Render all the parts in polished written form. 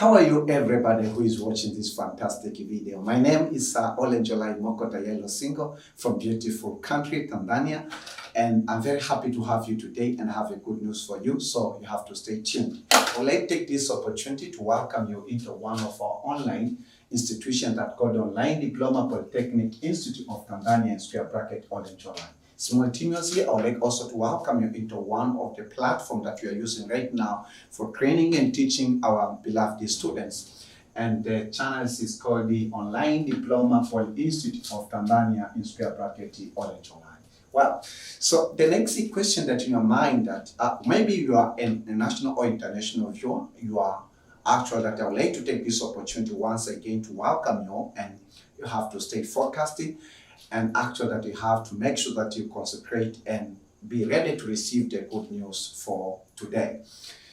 How are you, everybody who is watching this fantastic video? My name is Olenjolaim from beautiful country, Tanzania, and I'm very happy to have you today and have a good news for you, so you have to stay tuned. I would like to take this opportunity to welcome you into one of our online institutions that called Online Diploma Polytechnic Institute of Tanzania (OLENJOLAM). Simultaneously, I would like also to welcome you into one of the platforms that we are using right now for training and teaching our beloved students. And the channel is called the Online Diploma Polyinstitute of Tanzania (OLENJOLAI). Well, so the next question that in your mind that maybe you are a national or international viewer, you are actually that I would like to take this opportunity once again to welcome you, and you have to stay focused. And actually that you have to make sure that you concentrate and be ready to receive the good news for today.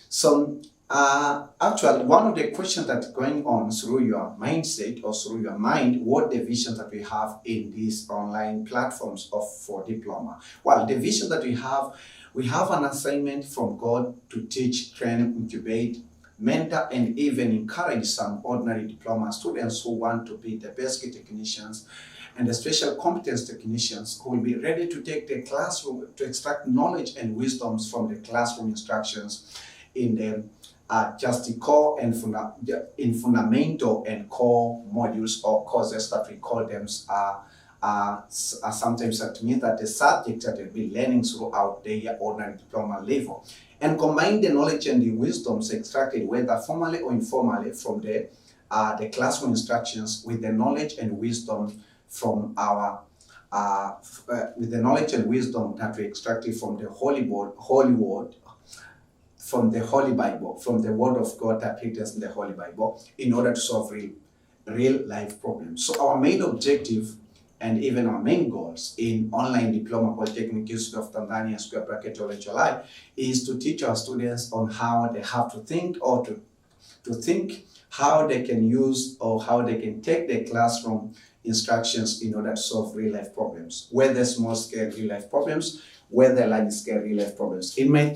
So actually one of the questions that's going on through your mindset or through your mind, what the vision that we have in these online platforms for diploma. Well, the vision that we have an assignment from God to teach, train, incubate, mentor, and even encourage some ordinary diploma students who want to be the best technicians and the special competence technicians who will be ready to take the classroom to extract knowledge and wisdoms from the classroom instructions in the just the core and fundamental and core modules or courses that we call them sometimes that means that the subjects that they'll be learning throughout their ordinary diploma level, and combine the knowledge and the wisdoms extracted whether formally or informally from the classroom instructions with the knowledge and wisdom from our with the knowledge and wisdom that we extracted from the Holy Word, from the Holy Bible, from the Word of God that written in the Holy Bible, in order to solve real life problems. So our main objective and even our main goals in Online Diploma Polytechnic Institute of Tanzania (OLENJOLAI) is to teach our students on how they have to think, or to think how they can use or how they can take the classroom instructions in order to solve real life problems, whether small scale real life problems, whether large scale real life problems. It may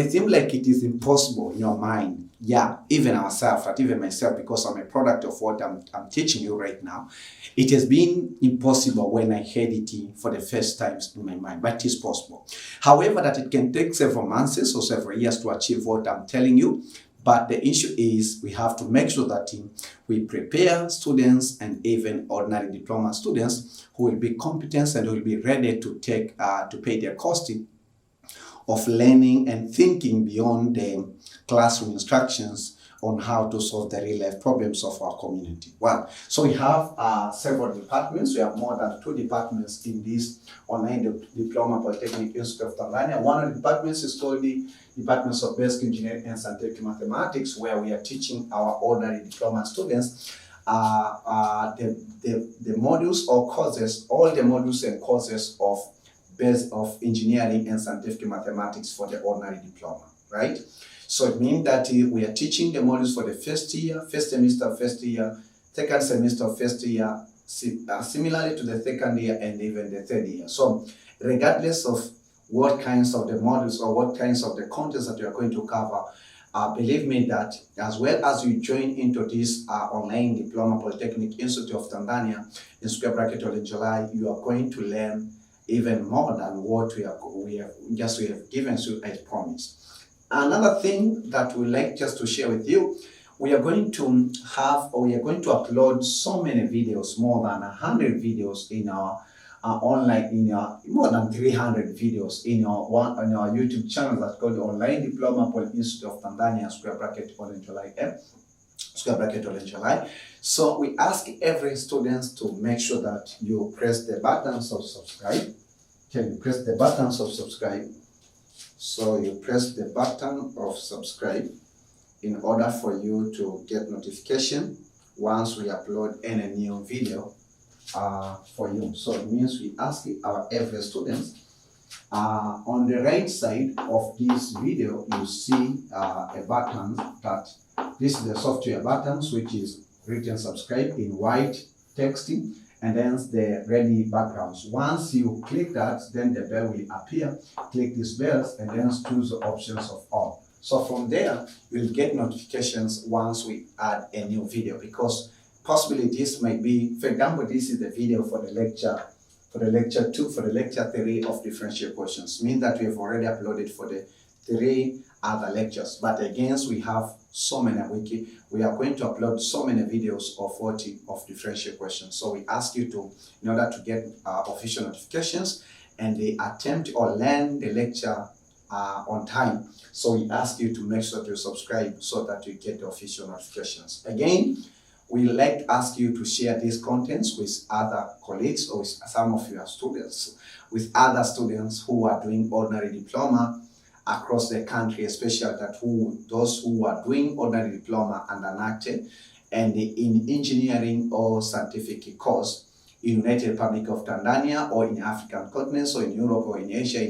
seem like it is impossible in your mind. Yeah, even ourselves, but even myself, because I'm a product of what I'm teaching you right now. It has been impossible when I heard it for the first times in my mind, but it is possible. However, that it can take several months or several years to achieve what I'm telling you. But the issue is we have to make sure that we prepare students and even ordinary diploma students who will be competent and will be ready to take to pay their cost of learning and thinking beyond the classroom instructions on how to solve the real life problems of our community. Well, so we have several departments. We have more than 2 departments in this Online Diploma Polytechnic Institute of Tanzania. One of the departments is called the Departments of Basic Engineering and Scientific Mathematics, where we are teaching our ordinary diploma students the modules or courses, all the modules and courses of engineering and scientific mathematics for the ordinary diploma, right? So it means that we are teaching the modules for the first semester, second semester, first year, similarly to the second year and even the third year. So regardless of what kinds of the modules or what kinds of the contents that you are going to cover, believe me that as well as you join into this Online Diploma Polytechnic Institute of Tanzania (OLENJOLAI), you are going to learn even more than what we have given you as promised. Another thing that we like just to share with you, we are going to upload so many videos, more than 100 videos in our online, more than 300 videos in our YouTube channel that's called Online Diploma Polyinstitute of Tanzania (OLENJOLAI). So we ask every student to make sure that you press the buttons of subscribe. Can you press the buttons of subscribe? So you press the button of subscribe in order for you to get notification once we upload any new video for you. So it means we ask our every student on the right side of this video, you see a button that this is the software buttons, which is written subscribe in white texting, and then the ready backgrounds. Once you click that, then the bell will appear. Click these bells and then choose the options of all. So from there, you'll get notifications once we add a new video, because possibly this might be, for example, this is the video for the lecture 2, for the lecture 3 of differential questions. Means that we have already uploaded for the 3 other lectures. But again, we have so many we are going to upload so many videos of differential questions. So we ask you to, in order to get official notifications and they attempt or learn the lecture on time. So we ask you to make sure to subscribe so that you get the official notifications. Again, we like to ask you to share these contents with other colleagues or with some of your students, with other students who are doing ordinary diploma across the country, especially those who are doing ordinary diploma and enacted and in engineering or scientific course in United Republic of Tanzania or in African continents or in Europe or in Asia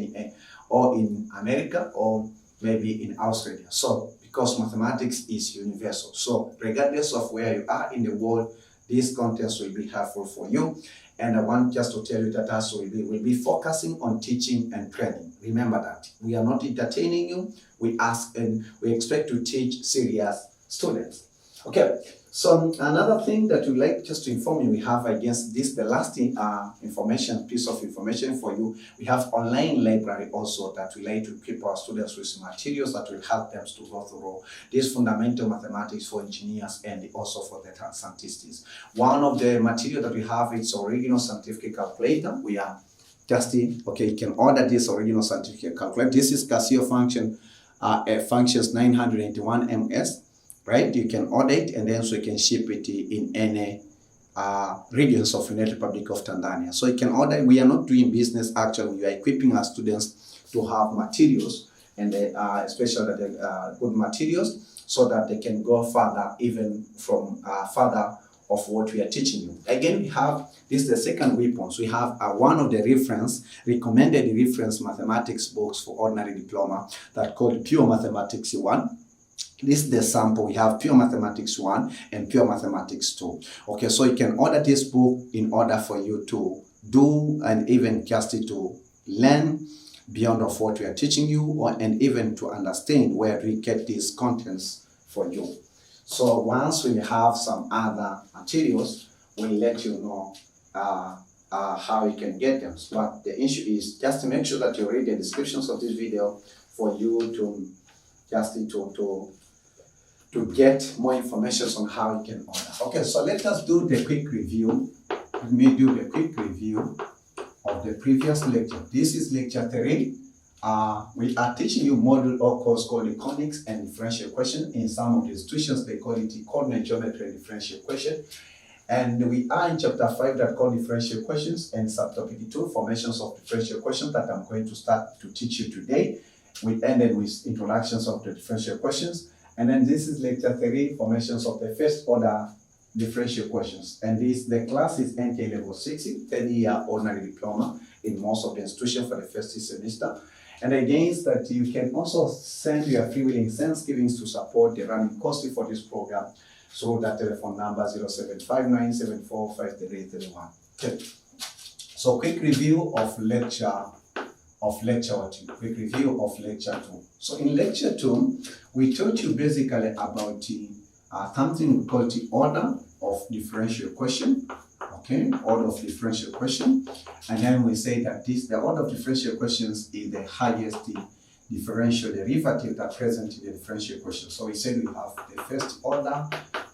or in America or maybe in Australia. So because mathematics is universal. So regardless of where you are in the world, these contents will be helpful for you. And I want just to tell you that also we'll be focusing on teaching and training. Remember that. We are not entertaining you. We ask and we expect to teach serious students. Okay. So another thing that we like just to inform you, we have against this, the last piece of information for you. We have online library also that we like to equip our students with materials that will help them to go through this fundamental mathematics for engineers and also for the scientists. One of the material that we have is original scientific calculator. We are just, okay, you can order this original scientific calculator. This is Casio functions 981 ms. Right, you can order it and then so you can ship it in any regions of United Republic of Tanzania. So you can order. We are not doing business actually. We are equipping our students to have materials and especially good materials so that they can go further, even from further of what we are teaching you. Again, we have this is the second weapon. So we have one of the recommended reference mathematics books for ordinary diploma that called Pure Mathematics 1. This is the sample. We have Pure Mathematics 1 and Pure Mathematics 2. Okay, so you can order this book in order for you to do and even just to learn beyond of what we are teaching you, and even to understand where we get these contents for you. So once we have some other materials, we'll let you know how you can get them. But the issue is just to make sure that you read the descriptions of this video for you to just to get more information on how you can order. Okay, so let us do the quick review. Let me do the quick review of the previous lecture. This is lecture 3. We are teaching you module or course called conics and differential question. In some of the institutions, they call it coordinate geometry and differential question. And we are in chapter 5 that called differential questions, and subtopic 2, formations of differential questions, that I'm going to start to teach you today. We ended with introductions of the differential questions. And then this is lecture 3, formations of the first order differential questions. And the class is NK level 6, 3rd-year ordinary diploma in most of the institutions for the first semester. And against that, you can also send your free willing thanksgivings to support the running cost for this program. So that telephone number 0759745331. Okay. So quick review of lecture 2. Quick review of lecture 2. So in lecture 2, we taught you basically about something we call the order of differential question. Okay, order of differential question. And then we say that the order of differential questions is the highest differential derivative that present in the differential question. So we said we have the first order,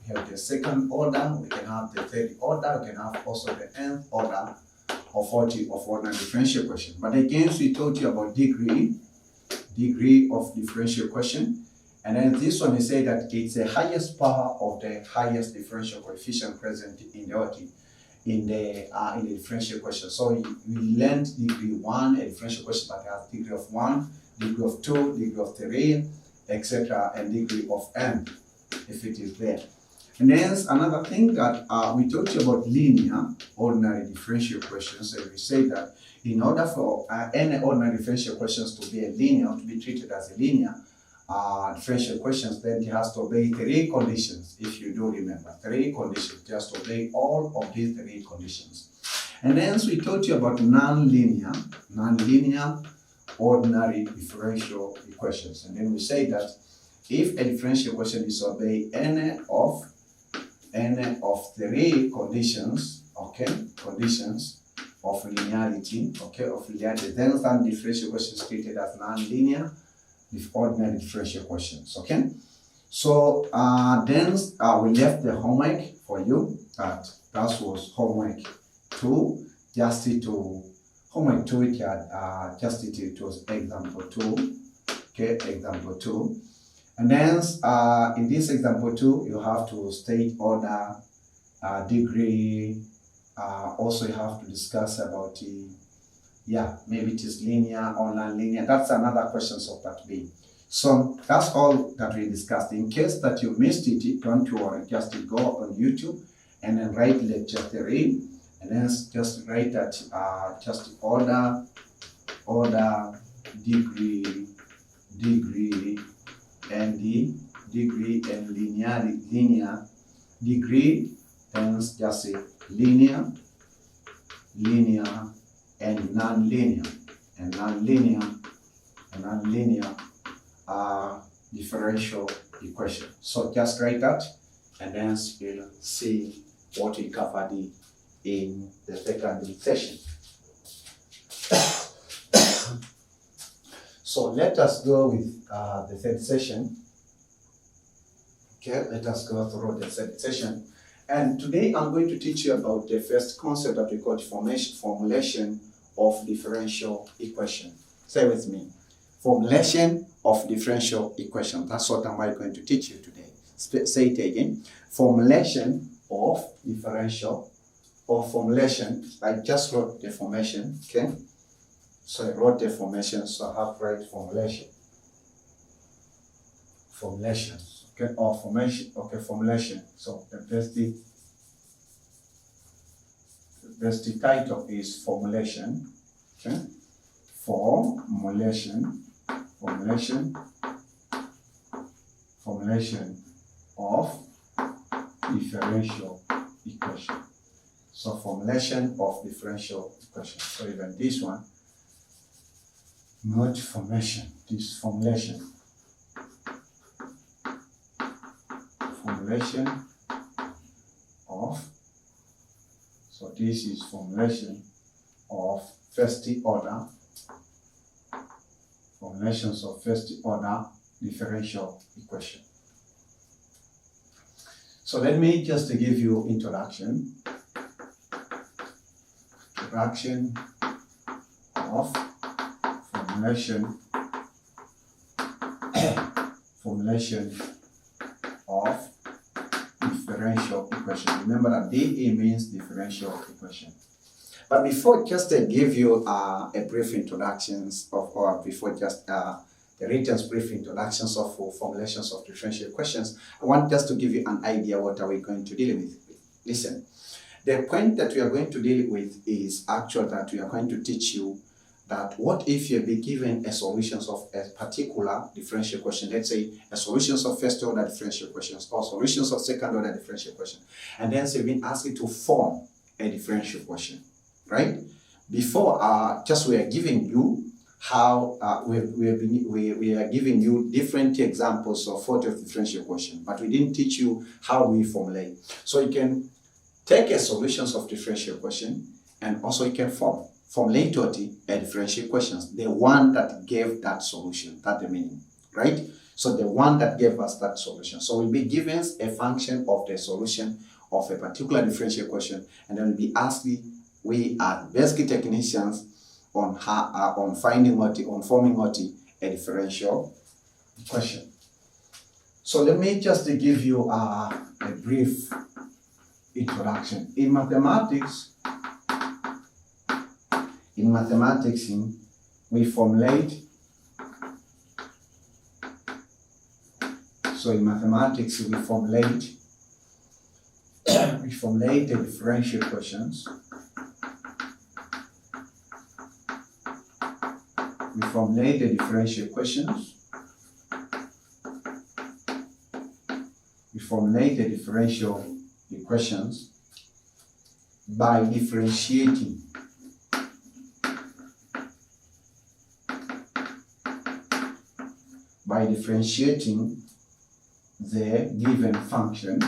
we have the second order, we can have the third order, we can have also the nth order of ordinary differential question. But again, we told you about degree of differential question. And then this one, we say that it's the highest power of the highest differential coefficient present in the differential question. So we learned degree 1, a differential question that has degree of 1, degree of 2, degree of 3, etc., and degree of n, if it is there. And then another thing that we talked about linear ordinary differential questions, and we say that in order for any ordinary differential questions to be to be treated as a linear differential questions, then it has to obey 3 conditions. If you do remember, 3 conditions, just obey all of these 3 conditions. And then we taught you about non-linear ordinary differential equations. And then we say that if a differential equation is obey any of three conditions, okay, conditions of linearity, okay, then that differential equation is treated as non-linear with ordinary differential equations, okay. So then we left the homework for you. That was homework 2. Homework 2 it had it was example 2. Okay, example 2. And then in this example 2, you have to state order, degree. Also, you have to discuss about maybe it is linear or non-linear. That's another questions of part B. So that's all that we discussed. In case that you missed it, don't worry. Just go on YouTube and then write lecture 3, and then just write that just order, degree, and linear, degree, and just say linear, and non-linear, differential equation. So just write that, and then you'll see what we covered in the second session. So let us go with the third session. Okay, let us go through the third session. And today I'm going to teach you about the first concept that we call formulation of differential equation. Say with me. Formulation of differential equation. That's what I'm going to teach you today. Say it again. Formulation of differential or formulation. I just wrote the formation. Okay. So I wrote the formation. So I have to write formulation. Okay. Or formation. Okay. Formulation. So the best title is formulation. Okay. Formulation of differential equation. So formulation of differential equation. So even this one, not formation, this formulation. Formulation of, so this is formulation of first order. Formulations of first order differential equation. So let me just give you introduction of formulation of differential equation. Remember that DE means differential equation. But before just give you a brief introductions of, or before just the written brief introductions of formulations of differential equations, I want just to give you an idea what are we going to deal with. Listen, the point that we are going to deal with is actual that we are going to teach you that what if you be given a solutions of a particular differential equation, let's say a solutions of first order differential equations or solutions of second order differential equation, and then so you've been asked to form a differential equation. Right? Before, just we are giving you how we are giving you different examples of what of differential equation, but we didn't teach you how we formulate. So you can take a solutions of differential equation, and also you can formulate a differential equations, the one that gave that solution, that's the meaning, right? So the one that gave us that solution. So we'll be given a function of the solution of a particular differential equation, and then we'll be asking. We are basic technicians on how, on forming a differential equation. So let me just give you a brief introduction. In mathematics, we formulate. So in mathematics, we formulate the differential equations. We formulate the differential equations. We formulate the differential equations by differentiating. the given function,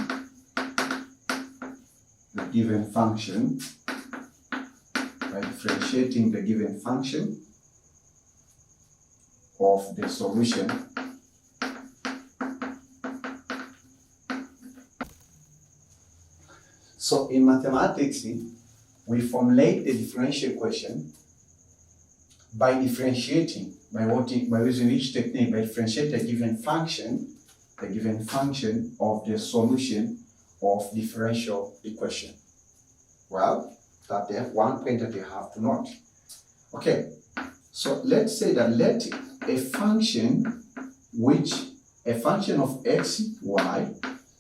by differentiating the given function of the solution So in mathematics, we formulate the differential equation by differentiating, by using which technique? By differentiating the given function of the solution of differential equation. Well, that's one point that you have to note. Okay, so let's say that let a function of x, y,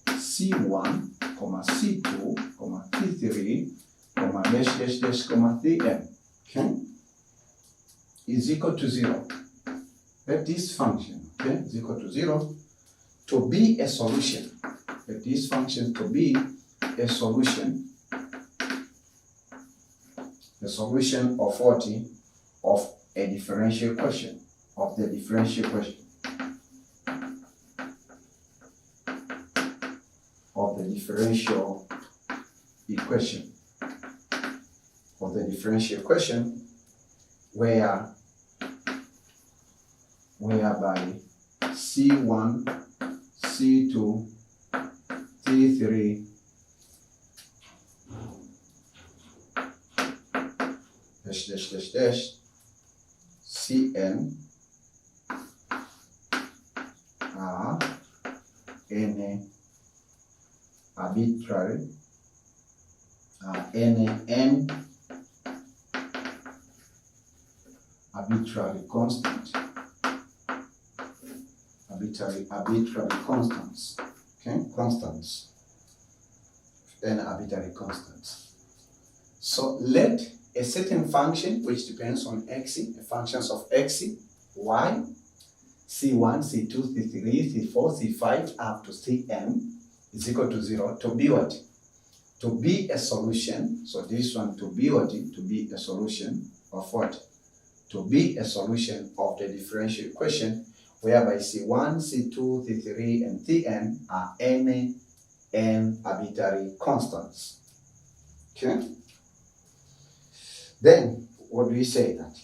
c1, c2, c3, dash, cn, okay, is equal to 0. Let this function, okay, is equal to 0 to be a solution. Let this function to be a solution of what? Of a differential equation, of the differential equation. Of the differential equation. Of the differential equation whereby C1, C2, C3, Cn are n arbitrary arbitrary constants, okay, constants, n arbitrary constants. So let a certain function which depends on x, functions of x, y, c1, c2, c3, c4, c5 up to cn is equal to 0 to be what? To be a solution. So this one to be what? To be a solution of what? To be a solution of the differential equation whereby c1, c2, c3, and cn are n arbitrary constants. Okay? Then, what do we say that?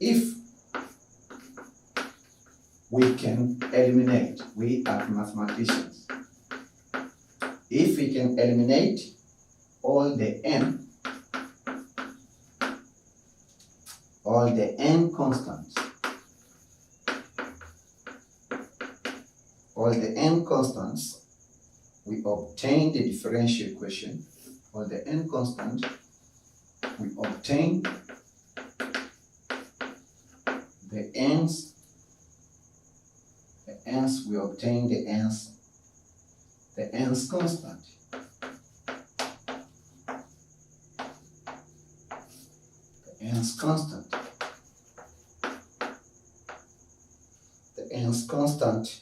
If we can eliminate, we are mathematicians, if we can eliminate all the n constants, we obtain the differential equation. For the n constant, we obtain the n's. We obtain the n's constant. The n's constant.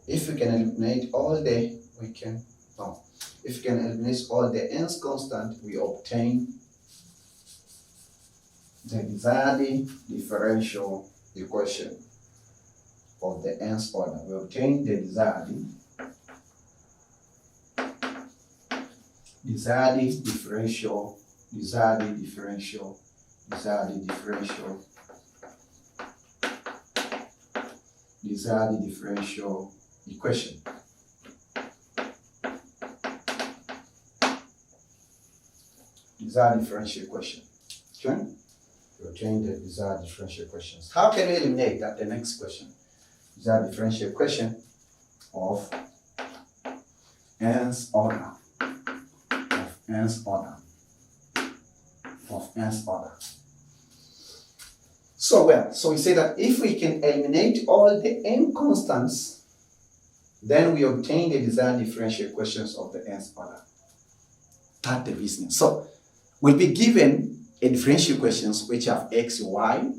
If we can eliminate all the, if we can eliminate all the n's constant, we obtain the desired differential equation of the nth order. We obtain the desired differential equation. Desired differential equation. Okay? We obtain the desired differential equations. How can we eliminate that? The next question. Desired differential equation of nth order. So we say that if we can eliminate all the n constants, then we obtain the desired differential equations of the nth order. That's the business. So we'll be given a differential equations which have x, y,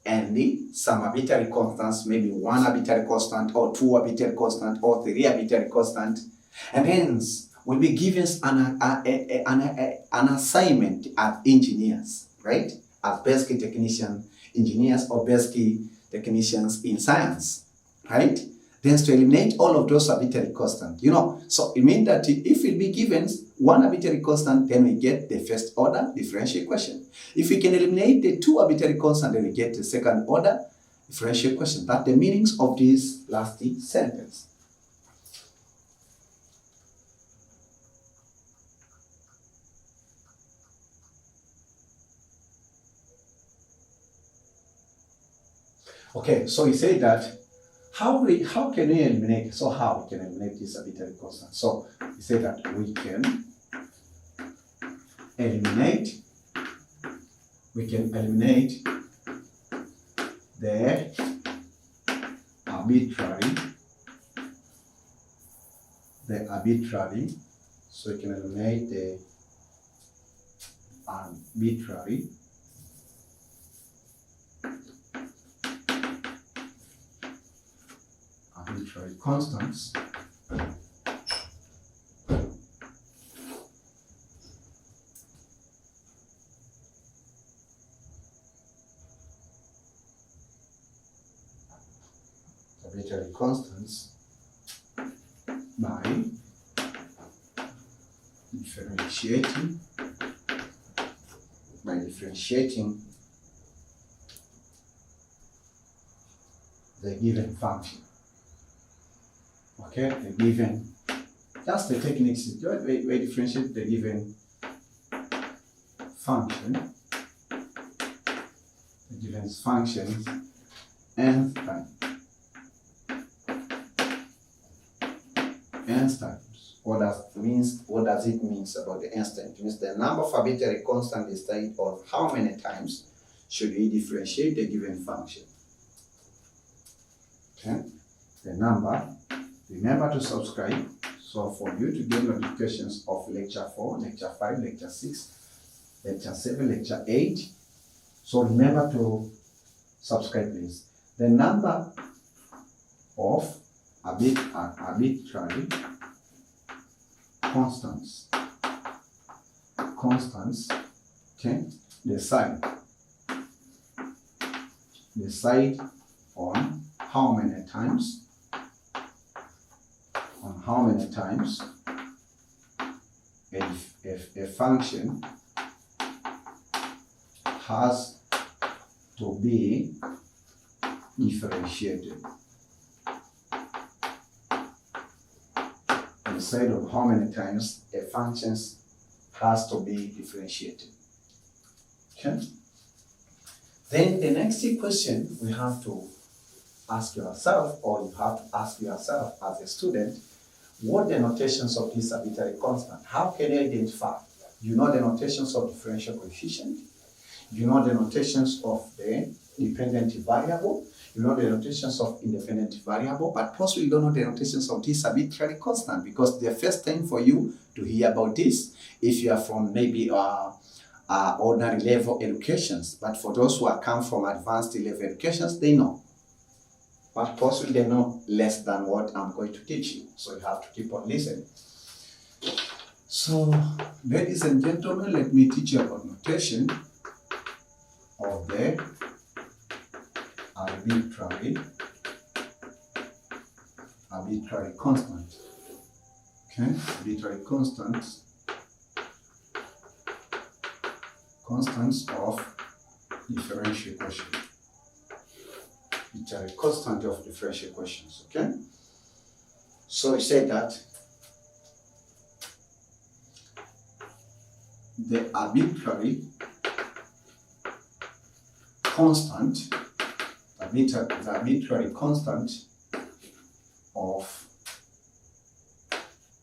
and some arbitrary constants, maybe one arbitrary constant, or two arbitrary constant, or three arbitrary constant, and hence we'll be given an assignment as engineers, right? As basic technician engineers or basic technicians in science, right? Then to eliminate all of those arbitrary constants, so it means that if we be given one arbitrary constant, then we get the first order differential equation. If we can eliminate the two arbitrary constants, then we get the second order differential equation. That's the meanings of this last sentence. Okay, so we say that how can we eliminate? So how we can eliminate this arbitrary constant? So we say that we can eliminate the arbitrary. So we can eliminate the arbitrary constants by differentiating the given function. Okay, the given, that's the techniques we differentiate the given function, nth times. What does it mean about the nth time? It means the number of arbitrary constant is studied of how many times should we differentiate the given function. Okay, the number. Remember to subscribe, so for you to get notifications of lecture 4, lecture 5, lecture 6, lecture 7, lecture 8. So remember to subscribe, please. The number of arbitrary constants, okay, decide on how many times a function has to be differentiated. Instead of how many times a function has to be differentiated. Okay? Then the next question we have to ask yourself, or you have to ask yourself as a student, what the notations of this arbitrary constant? How can you identify? You know the notations of differential coefficient, you know the notations of the dependent variable, you know the notations of independent variable, but possibly you don't know the notations of this arbitrary constant, because the first time for you to hear about this, if you are from maybe ordinary level educations, but for those who are come from advanced level educations, they know. But possibly they know less than what I'm going to teach you. So you have to keep on listening. So, ladies and gentlemen, let me teach you about notation of the arbitrary constant. Okay, arbitrary constants of differential equation. Which are a constant of differential equations, okay? So we say that the arbitrary constant of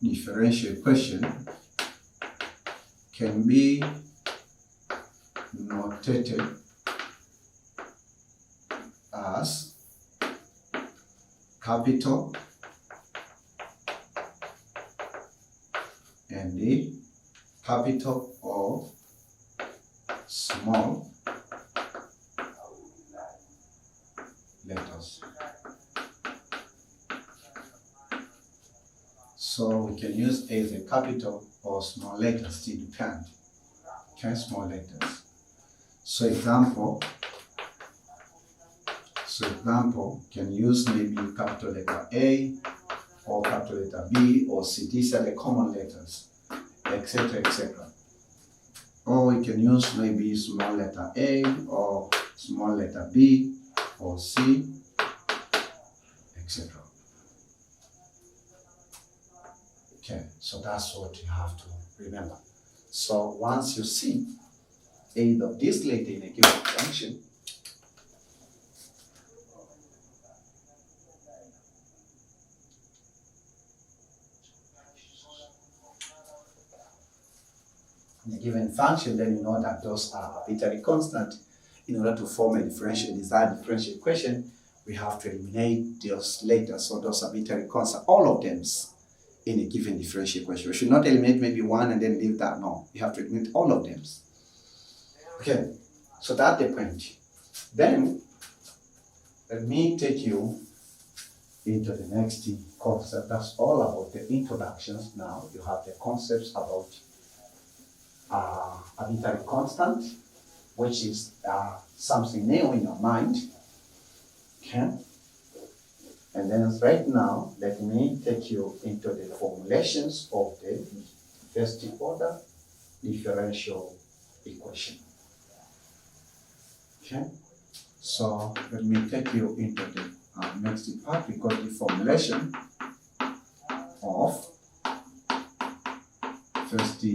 differential equation can be notated as capital and the capital or small letters. So we can use either capital or small letters to depend. Okay, small letters. So example, So example, can use maybe capital letter A or capital letter B or C. These are the common letters, etc., etc. Or we can use maybe small letter A or small letter B or C, etc. Okay, so that's what you have to remember. So once you see either of this letter in a given function, then you know that those are arbitrary constant. In order to form a desired differential equation, we have to eliminate those letters, so those arbitrary constants, all of them in a given differential equation. We should not eliminate maybe one and then leave that. No, we have to eliminate all of them. Okay, so that's the point. Then, let me take you into the next concept. That's all about the introductions. Now, you have the concepts about arbitrary constant, which is something new in your mind. Okay? And then right now, let me take you into the formulations of the first order differential equation. Okay? So let me take you into the next part. We got the formulation of first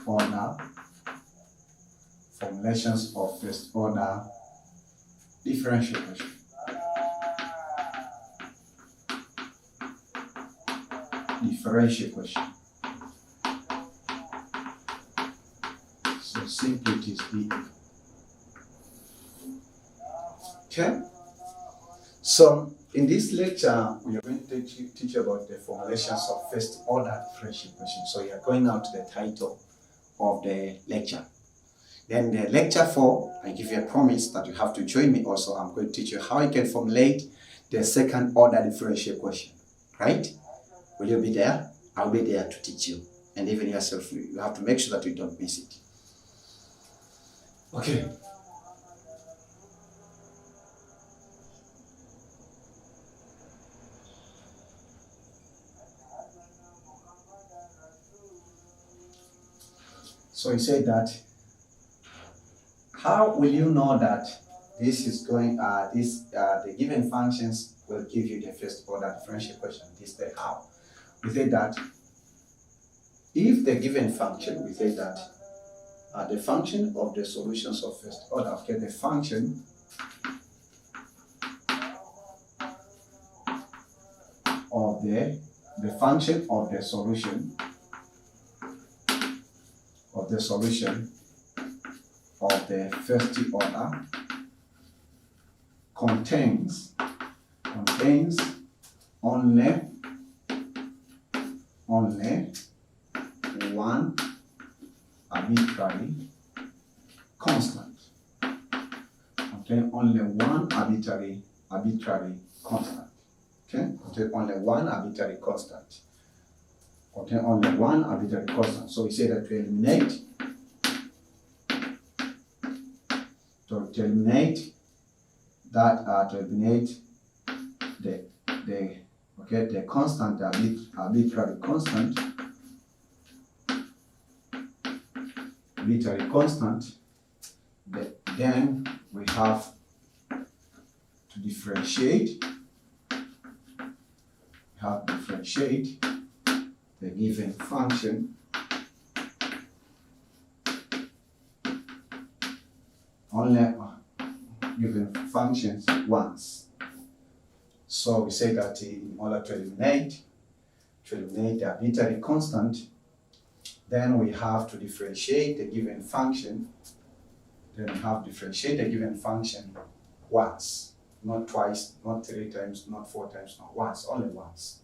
order, formulations of first order differential equation. Differential equation. So simply it is D. Okay? So in this lecture, we are going to teach about the formulations of first order differential equation. So you are going out to the title of the lecture. Then the lecture 4, I give you a promise that you have to join me also. I'm going to teach you how you can formulate the second order differential equation. Right? Will you be there? I'll be there to teach you. And even yourself, you have to make sure that you don't miss it. Okay. So he said that, how will you know that this is going, the given functions will give you the first order differential equation? This is the how. We say that if the given function, we say that the function of the solutions of first order, okay, the function of the function of the solution of the first order contains only one arbitrary constant. Okay, only one arbitrary constant. Okay, only one arbitrary constant. Okay, only one arbitrary constant. So we say that to eliminate the constant, the arbitrary constant, then we have to differentiate. The given function only given functions once. So we say that in order to eliminate the arbitrary constant, then we have to differentiate the given function. Then we have to differentiate the given function once, not twice, not 3 times, not 4 times, not once, only once.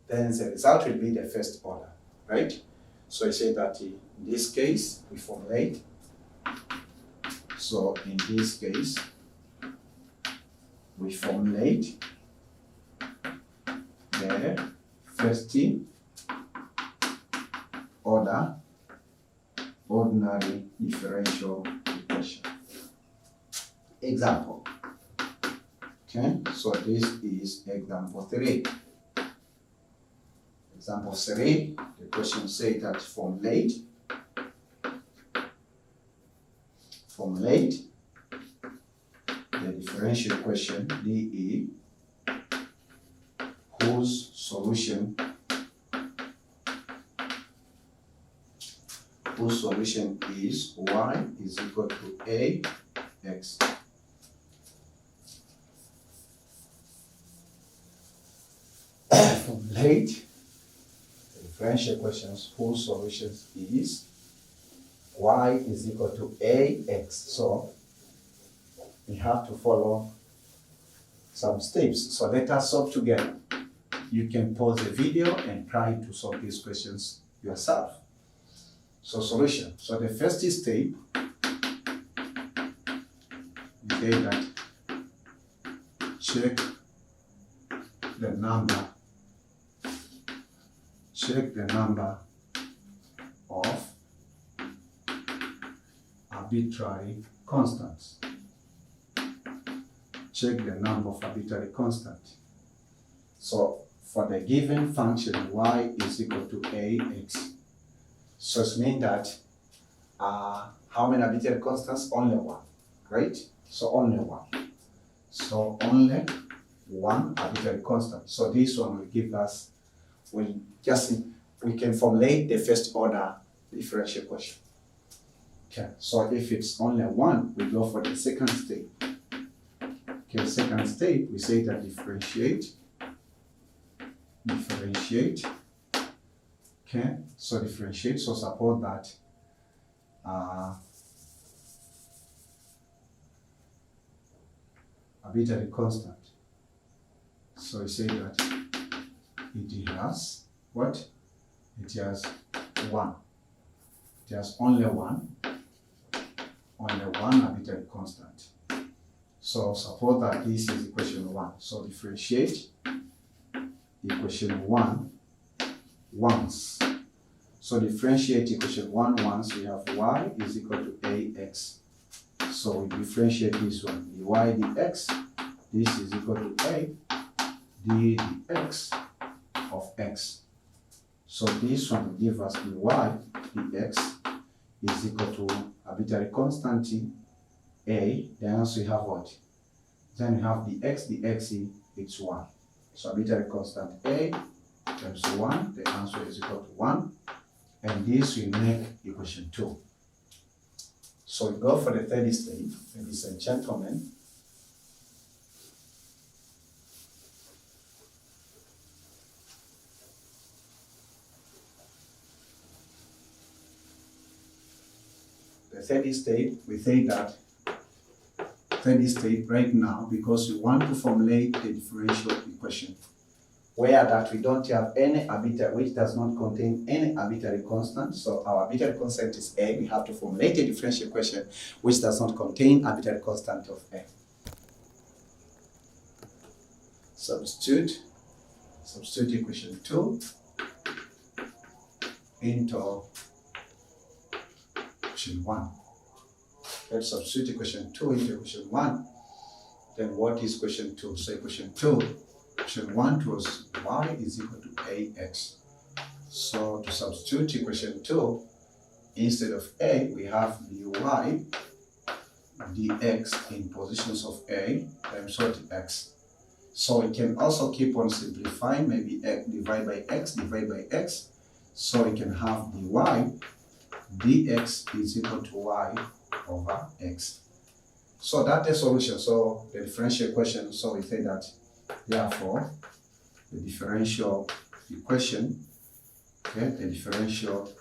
Then the result will be the first order, right? So I say that in this case, we formulate. So in this case, we formulate the first order ordinary differential equation. example. Okay, so this is example 3. Example 3, the question says that formulate the differential equation dE whose solution is y is equal to ax. Formulate the differential equations whose solution is y is equal to ax. So we have to follow some steps. So let us solve together. You can pause the video and try to solve these questions yourself. So solution. So the first step, we say that check the number of arbitrary constants. Check the number of arbitrary constants. So for the given function y is equal to ax, so it means that how many arbitrary constants? Only one, right? So only one. So only one arbitrary constant. So this one will give us, we can formulate the first order differential equation. Okay, so if it's only one, we go for the second step. Okay, second step, we say that differentiate. Okay, so differentiate, so suppose that arbitrary constant. So we say that it has what? It has one. It has only one arbitrary constant. So suppose that this is equation 1. So differentiate equation 1 once. So differentiate equation 1 once, we have y is equal to ax. So we differentiate this one, dy dx, this is equal to a d dx of x. So this one will give us dy dx is equal to arbitrary constant a, then also we have what? Then we have dx it's 1. So arbitrary constant a times 1, the answer is equal to 1. And this will make equation 2. So we go for the third step, ladies and gentlemen. The third step, we say that third step right now, because we want to formulate a differential equation where that we don't have any arbitrary, which does not contain any arbitrary constant. So our arbitrary constant is a. We have to formulate a differential equation which does not contain arbitrary constant of a. Substitute equation 2 into equation 1. Let's substitute equation 2 into equation 1. Then what is equation 2? So equation 1 was y is equal to ax. So to substitute equation 2, instead of a, we have dy dx in positions of a times what? X. So we can also keep on simplifying, maybe x divided by x. So we can have dy dx is equal to y over x. So that's the solution. So the differential equation, so we say that therefore the differential equation, okay, the differential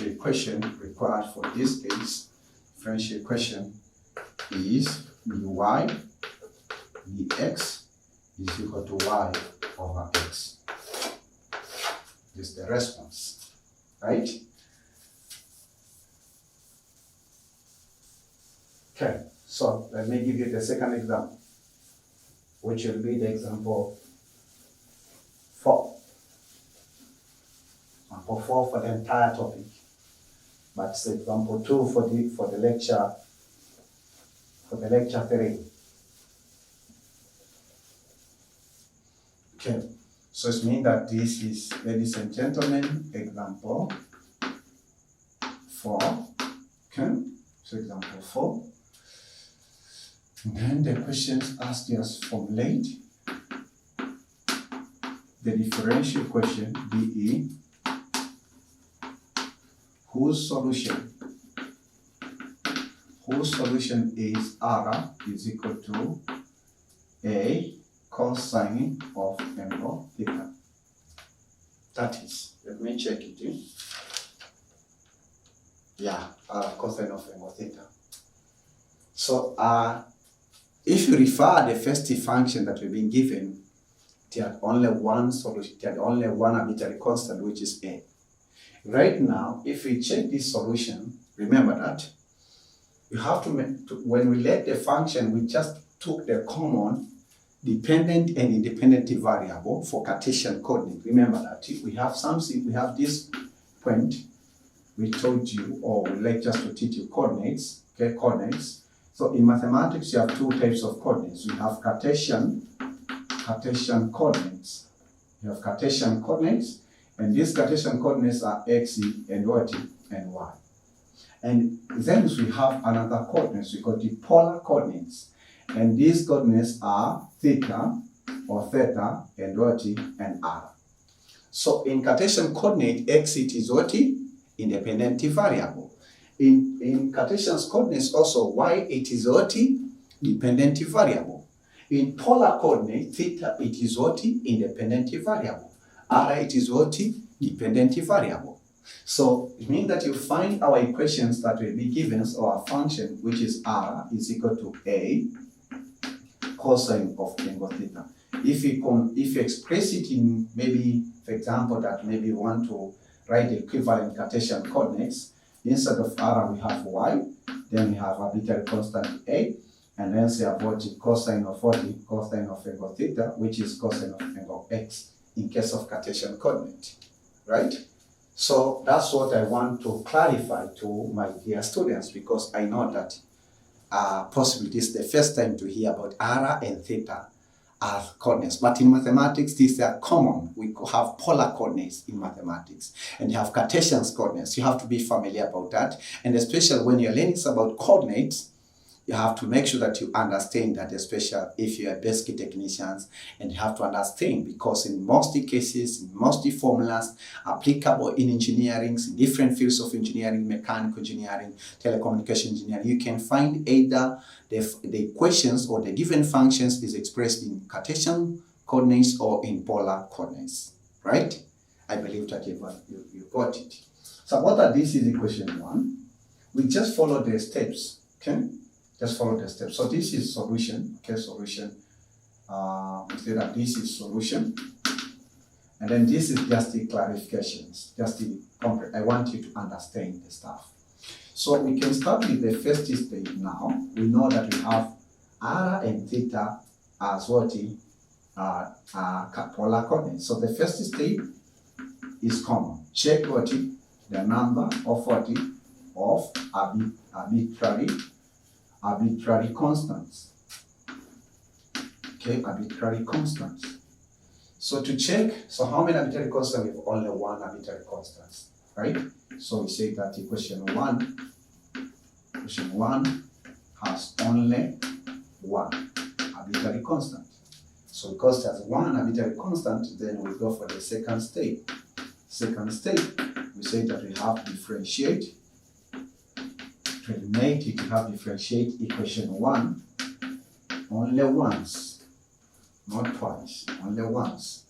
equation required for this case, differential equation is dy dx is equal to y over x. This is the response, right? Okay, so let me give you the second example, which will be the example 4. Example 4 for the entire topic, but it's example 2 for the lecture for the lecture 3. Okay, so it means that this is, ladies and gentlemen, example 4. Okay, so example 4. And then the questions asked us formulate the differential question DE whose solution is R is equal to A cosine of angle theta. That is, let me check it. Yeah, R cosine of angle theta. So if you refer the first function that we've been given, it had only one solution, it had only one arbitrary constant, which is A. Right now, if we check this solution, remember that you have to when we let the function, we just took the common dependent and independent variable for Cartesian coordinate. Remember that we have something, we have this point, we told you, or we like just to teach you coordinates, okay, coordinates. So in mathematics, you have two types of coordinates. We have Cartesian coordinates. You have Cartesian coordinates, and these Cartesian coordinates are x and what and y. And then we have another coordinates we call the polar coordinates, and these coordinates are theta and what and r. So in Cartesian coordinate, x is what independent variable. In Cartesian coordinates also, y it is what dependent variable. In polar coordinate, theta it is what independent variable. R it is what dependent variable. So it means that you find our equations that will be given us our function, which is R is equal to A cosine of angle theta. If you express it in maybe, for example, that maybe you want to write the equivalent Cartesian coordinates, instead of R we have y, then we have arbitrary constant A, and then say about cosine of angle theta, which is cosine of angle x in case of Cartesian coordinate, right? So that's what I want to clarify to my dear students, because I know that possibly this is the first time to hear about R and theta as coordinates. But in mathematics, these are common. We have polar coordinates in mathematics, and you have Cartesian coordinates. You have to be familiar about that. And especially when you're learning about coordinates, you have to make sure that you understand that, especially if you are basic technicians, and you have to understand, because in most cases, in most formulas applicable in engineering, in different fields of engineering, mechanical engineering, telecommunication engineering, you can find either the equations or the given functions is expressed in Cartesian coordinates or in polar coordinates, right? I believe that you got it. So what are these is equation 1. We just follow the steps, okay? Just follow the steps. So this is solution, okay, solution. We say that this is solution. And then this is just the clarifications, just the I want you to understand the stuff. So we can start with the first stage now. We know that we have R and theta as what polar coordinates. So the first stage is common. Check what the number of arbitrary constants. Okay, arbitrary constants. So to check, so how many arbitrary constants? We have only one arbitrary constant, right? So we say that equation 1 has only one arbitrary constant. So because it has one arbitrary constant, then we go for the second step. Second step, we say that we have differentiate. To eliminate it, we have differentiate equation 1 only once, not twice, only once.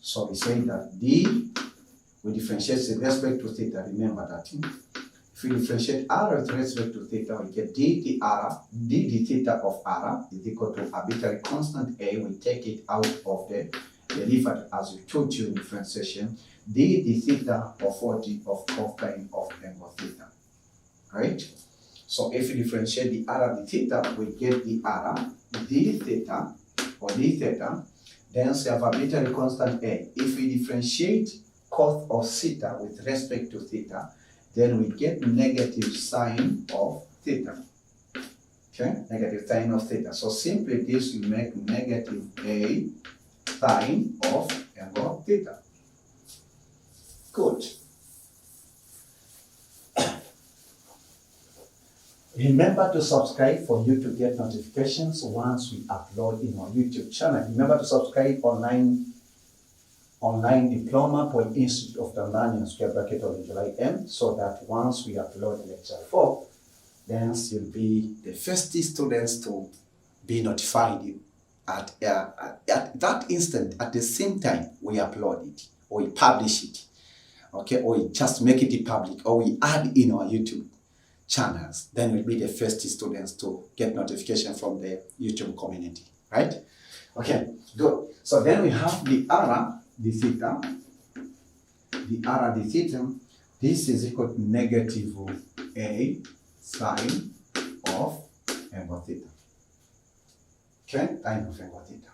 So we say that D, we differentiate with respect to theta. Remember that. If we differentiate R with respect to theta, we get d theta of R is equal to arbitrary constant A. We take it out of the derivative as we told you in differentiation. D theta of 40 of cosine of angle theta. Right? So if we differentiate the R d theta, we get the R d theta or d theta. Then we have arbitrary constant A. If we differentiate cos of theta with respect to theta, then we get negative sine of theta. Okay, negative sine of theta. So simply this will make negative a sine of angle theta. Good. Remember to subscribe for you to get notifications once we upload in our YouTube channel. Remember to subscribe online Diploma Polyinstit of Tanzania square bracket Olenjolaim, so that once we upload lecture 4, then you'll be the first students to be notified at that instant, at the same time we upload it or we publish it, okay, or we just make it public or we add in our YouTube channels. Then we'll be the first students to get notification from the YouTube community, right? Okay, good. So then we have the r, the theta, the r, the theta. This is equal to negative a sine of angle theta. Okay, sine of angle theta.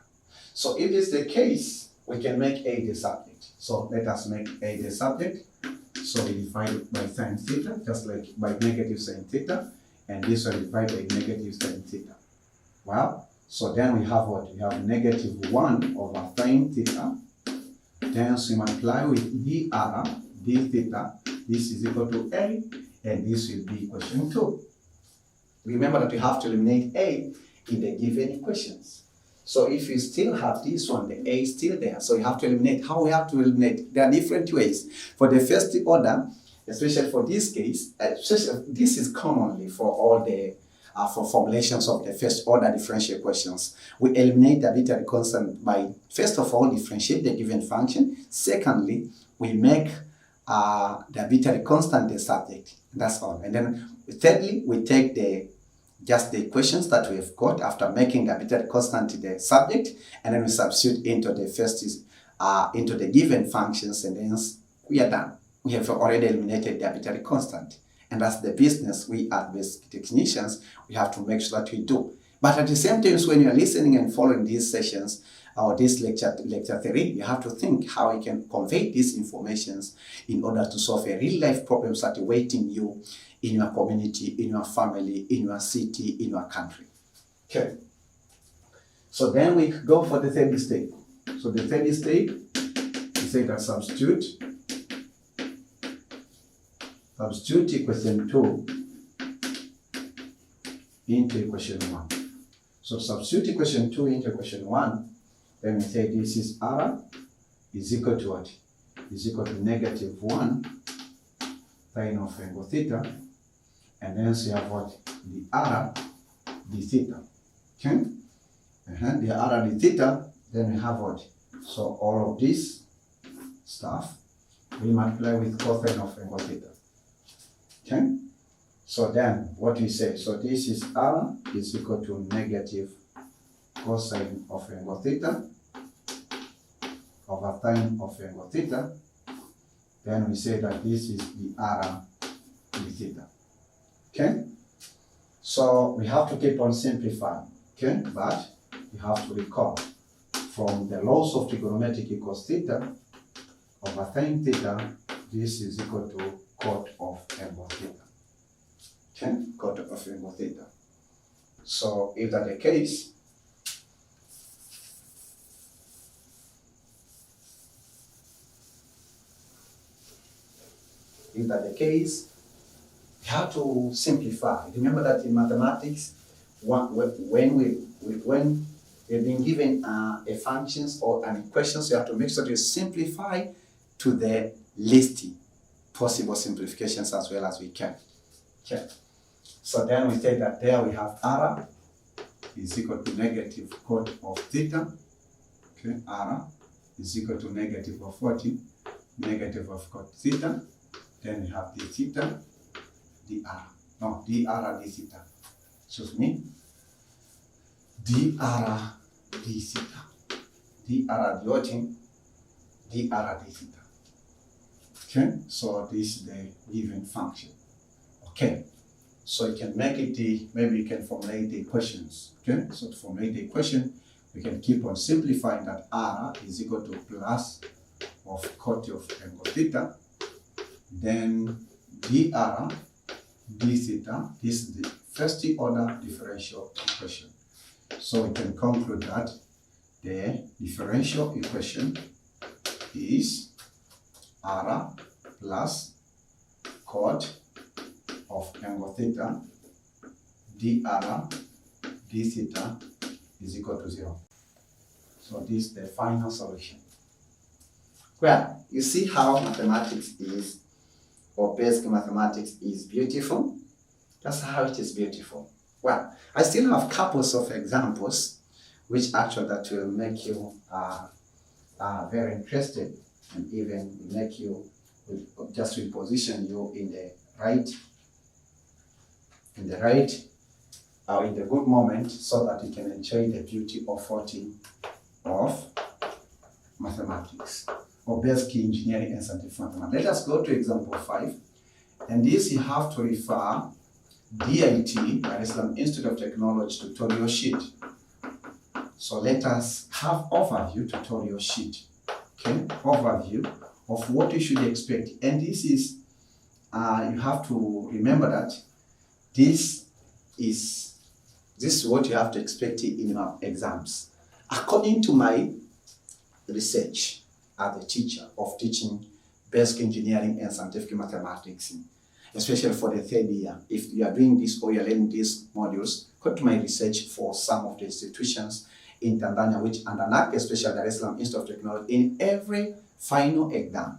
So if this is the case, we can make a the subject. So let us make a the subject. So we divide it by sine theta, just like by negative sine theta, and this one divided by negative sine theta. Well, so then we have what? We have negative 1 over sine theta. Then we multiply with dr, d theta. This is equal to a, and this will be equation 2. Remember that we have to eliminate a in the given equations. So if you still have this one, the a is still there. So you have to eliminate. How we have to eliminate? There are different ways. For the first order, especially for this case, this is commonly for all the for formulations of the first order differential equations. We eliminate the arbitrary constant by, first of all, differentiate the given function. Secondly, we make the arbitrary constant the subject. That's all. And then thirdly, we take just the equations that we have got after making the arbitrary constant the subject, and then we substitute into the first into the given functions, and then we are done. We have already eliminated the arbitrary constant, and that's the business we as basic technicians we have to make sure that we do. But at the same time, when you are listening and following these sessions or this lecture 3, you have to think how you can convey these informations in order to solve a real life problems that are waiting you in your community, in your family, in your city, in your country. Okay. So then we go for the third stage. So the third stage, we say that substitute equation 2 into equation 1. So substitute equation 2 into equation 1, then we say this is r is equal to what? Is equal to negative 1 sine of angle theta. And then we have what? The r d theta. Okay? The r d theta, then we have what? So all of this stuff we multiply with cosine of angle theta. Okay? So then what we say? So this is r is equal to negative cosine of angle theta over sine of angle theta. Then we say that this is the r d theta. Okay, so we have to keep on simplifying, okay, but you have to recall from the laws of trigonometric equals theta over sine theta, this is equal to cot of angle theta. Okay, cot of angle theta. So if that's the case, you have to simplify. Remember that in mathematics, when we've been given a functions or an equations, you have to make sure you simplify to the least possible simplifications as well as we can. Okay. So then we say that there we have r is equal to negative cot of theta. Okay, r is equal to negative of 40, negative of cot theta. Then we have the theta. dr d theta. Excuse me. dr d theta. dr dioting dr d theta. Okay, so this is the given function. Okay, so you can make it maybe you can formulate the equations. Okay, so to formulate the equation, we can keep on simplifying that r is equal to plus of cot of angle theta. Then dr d theta, this is the first order differential equation. So we can conclude that the differential equation is R plus cot of angle theta dr d theta is equal to 0. So this is the final solution. Well, you see how mathematics is, or basic mathematics is beautiful. That's how it is beautiful. Well, I still have couples of examples which actually that will make you very interested and even make you, just reposition you in the good moment so that you can enjoy the beauty of 14 of mathematics or basic engineering and scientific mathematics. Let us go to example 5, and this you have to refer DIT, Dar es Salaam Institute of Technology tutorial sheet. So let us have overview tutorial sheet. Okay, overview of what you should expect, and this is you have to remember that this is what you have to expect in your exams. According to my research as a teacher of teaching basic engineering and scientific mathematics, especially for the 3rd year, if you are doing this or you are learning these modules, go to my research for some of the institutions in Tanzania, which under NAC, especially Dar es Salaam Institute of Technology, in every final exam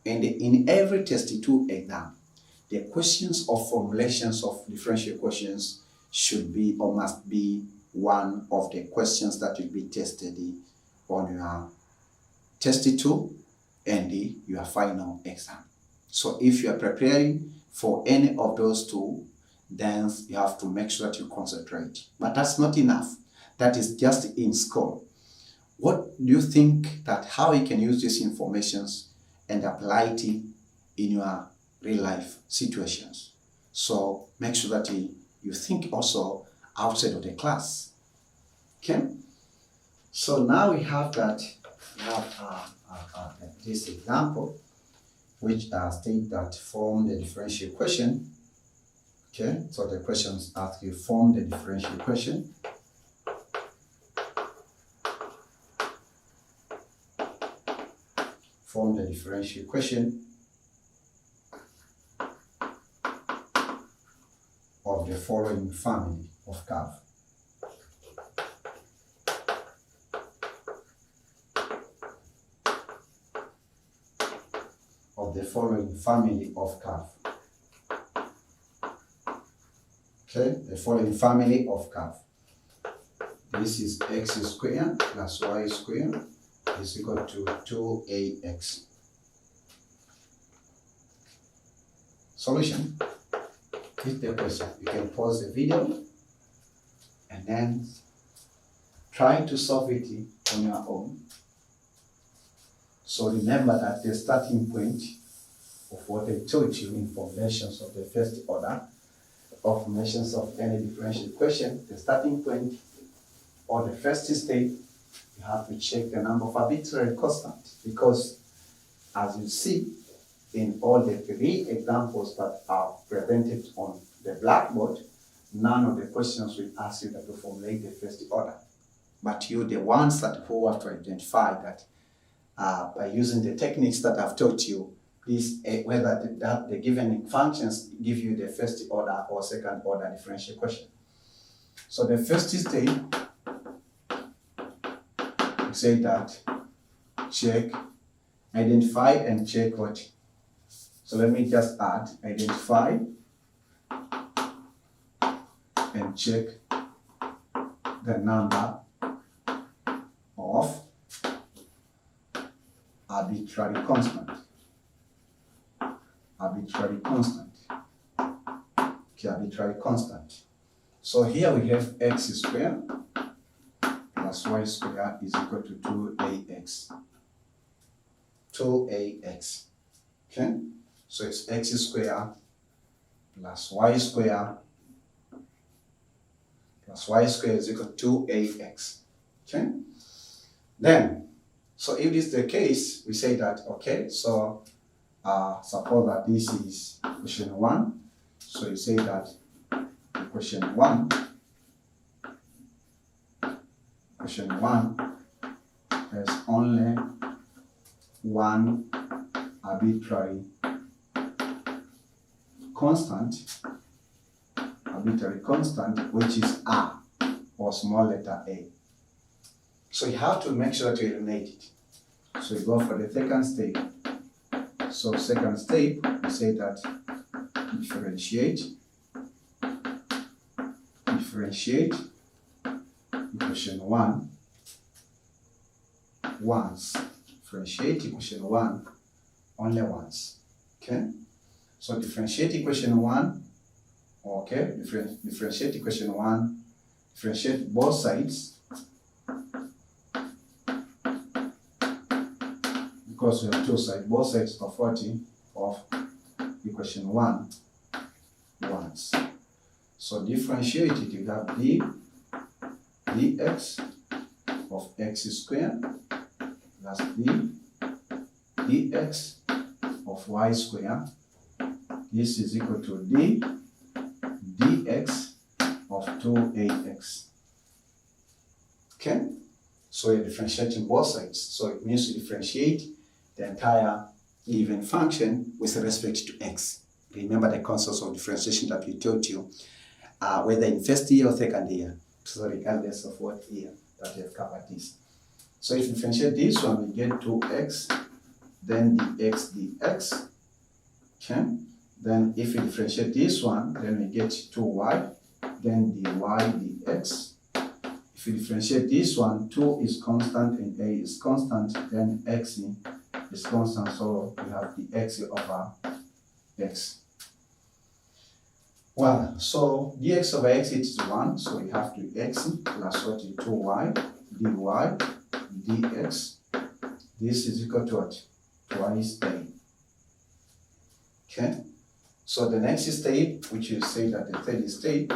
and in every test 2 exam, the questions of formulations of differential equations should be or must be one of the questions that will be tested on your test 2 and your final exam. So if you are preparing for any of those 2, then you have to make sure that you concentrate. But that's not enough. That is just in school. What do you think that how you can use these informations and apply it in your real life situations? So make sure that you think also outside of the class. Okay? So now we have that, this example, which state that form the differential equation. Okay, so the questions ask you form the differential equation. Form the differential equation of the following family of curve. Of the following family of curve. Okay, the following family of curve. This is x squared plus y squared is equal to 2ax. Solution. Hit the question. You can pause the video and then try to solve it on your own. So remember that the starting point of what I told you in formulations of the first order, or formations of any differential equation, the starting point or the first state, you have to check the number of arbitrary constants, because as you see in all the 3 examples that are presented on the blackboard, none of the questions will ask you to formulate the first order. But you, the ones that who have to identify that by using the techniques that I've taught you, this, whether the given functions give you the first order or second order differential equation. So the first state, we say that check, identify and check what. So let me just add identify and check the number of arbitrary constant. Arbitrary constant. Okay, arbitrary constant. So here we have x squared plus y squared is equal to 2ax. 2ax. Okay? So it's x squared plus y squared is equal to 2ax. Okay? Then, so if this is the case, we say that, okay, so suppose that this is question 1. So you say that you question 1 has only one arbitrary constant, which is R, or small letter a. So you have to make sure to eliminate it. So you go for the second step. So second step, we say that differentiate equation 1 once. Differentiate equation 1 only once. Okay? So differentiate equation 1, okay, differentiate equation 1, differentiate both sides, because we have two sides, both sides of 40 of equation 1 once. So differentiate it, you have dx of x squared plus dx of y squared. This is equal to dx of 2ax. Okay? So you're differentiating both sides. So it means you differentiate the entire given function with respect to x. Remember the concepts of differentiation that we taught you, whether in first year or second year. So regardless of what year that you have covered this. So if you differentiate this one, we get 2x, then dx dx. Okay? Then if we differentiate this one, then we get 2y, then dy dx. If we differentiate this one, 2 is constant and a is constant, then x is constant, so we have the x over x. Well, so dx over x is 1, so we have to x plus what is 2y dy dx. This is equal to what? Twice a. Okay? So the next step, which you say that the third step,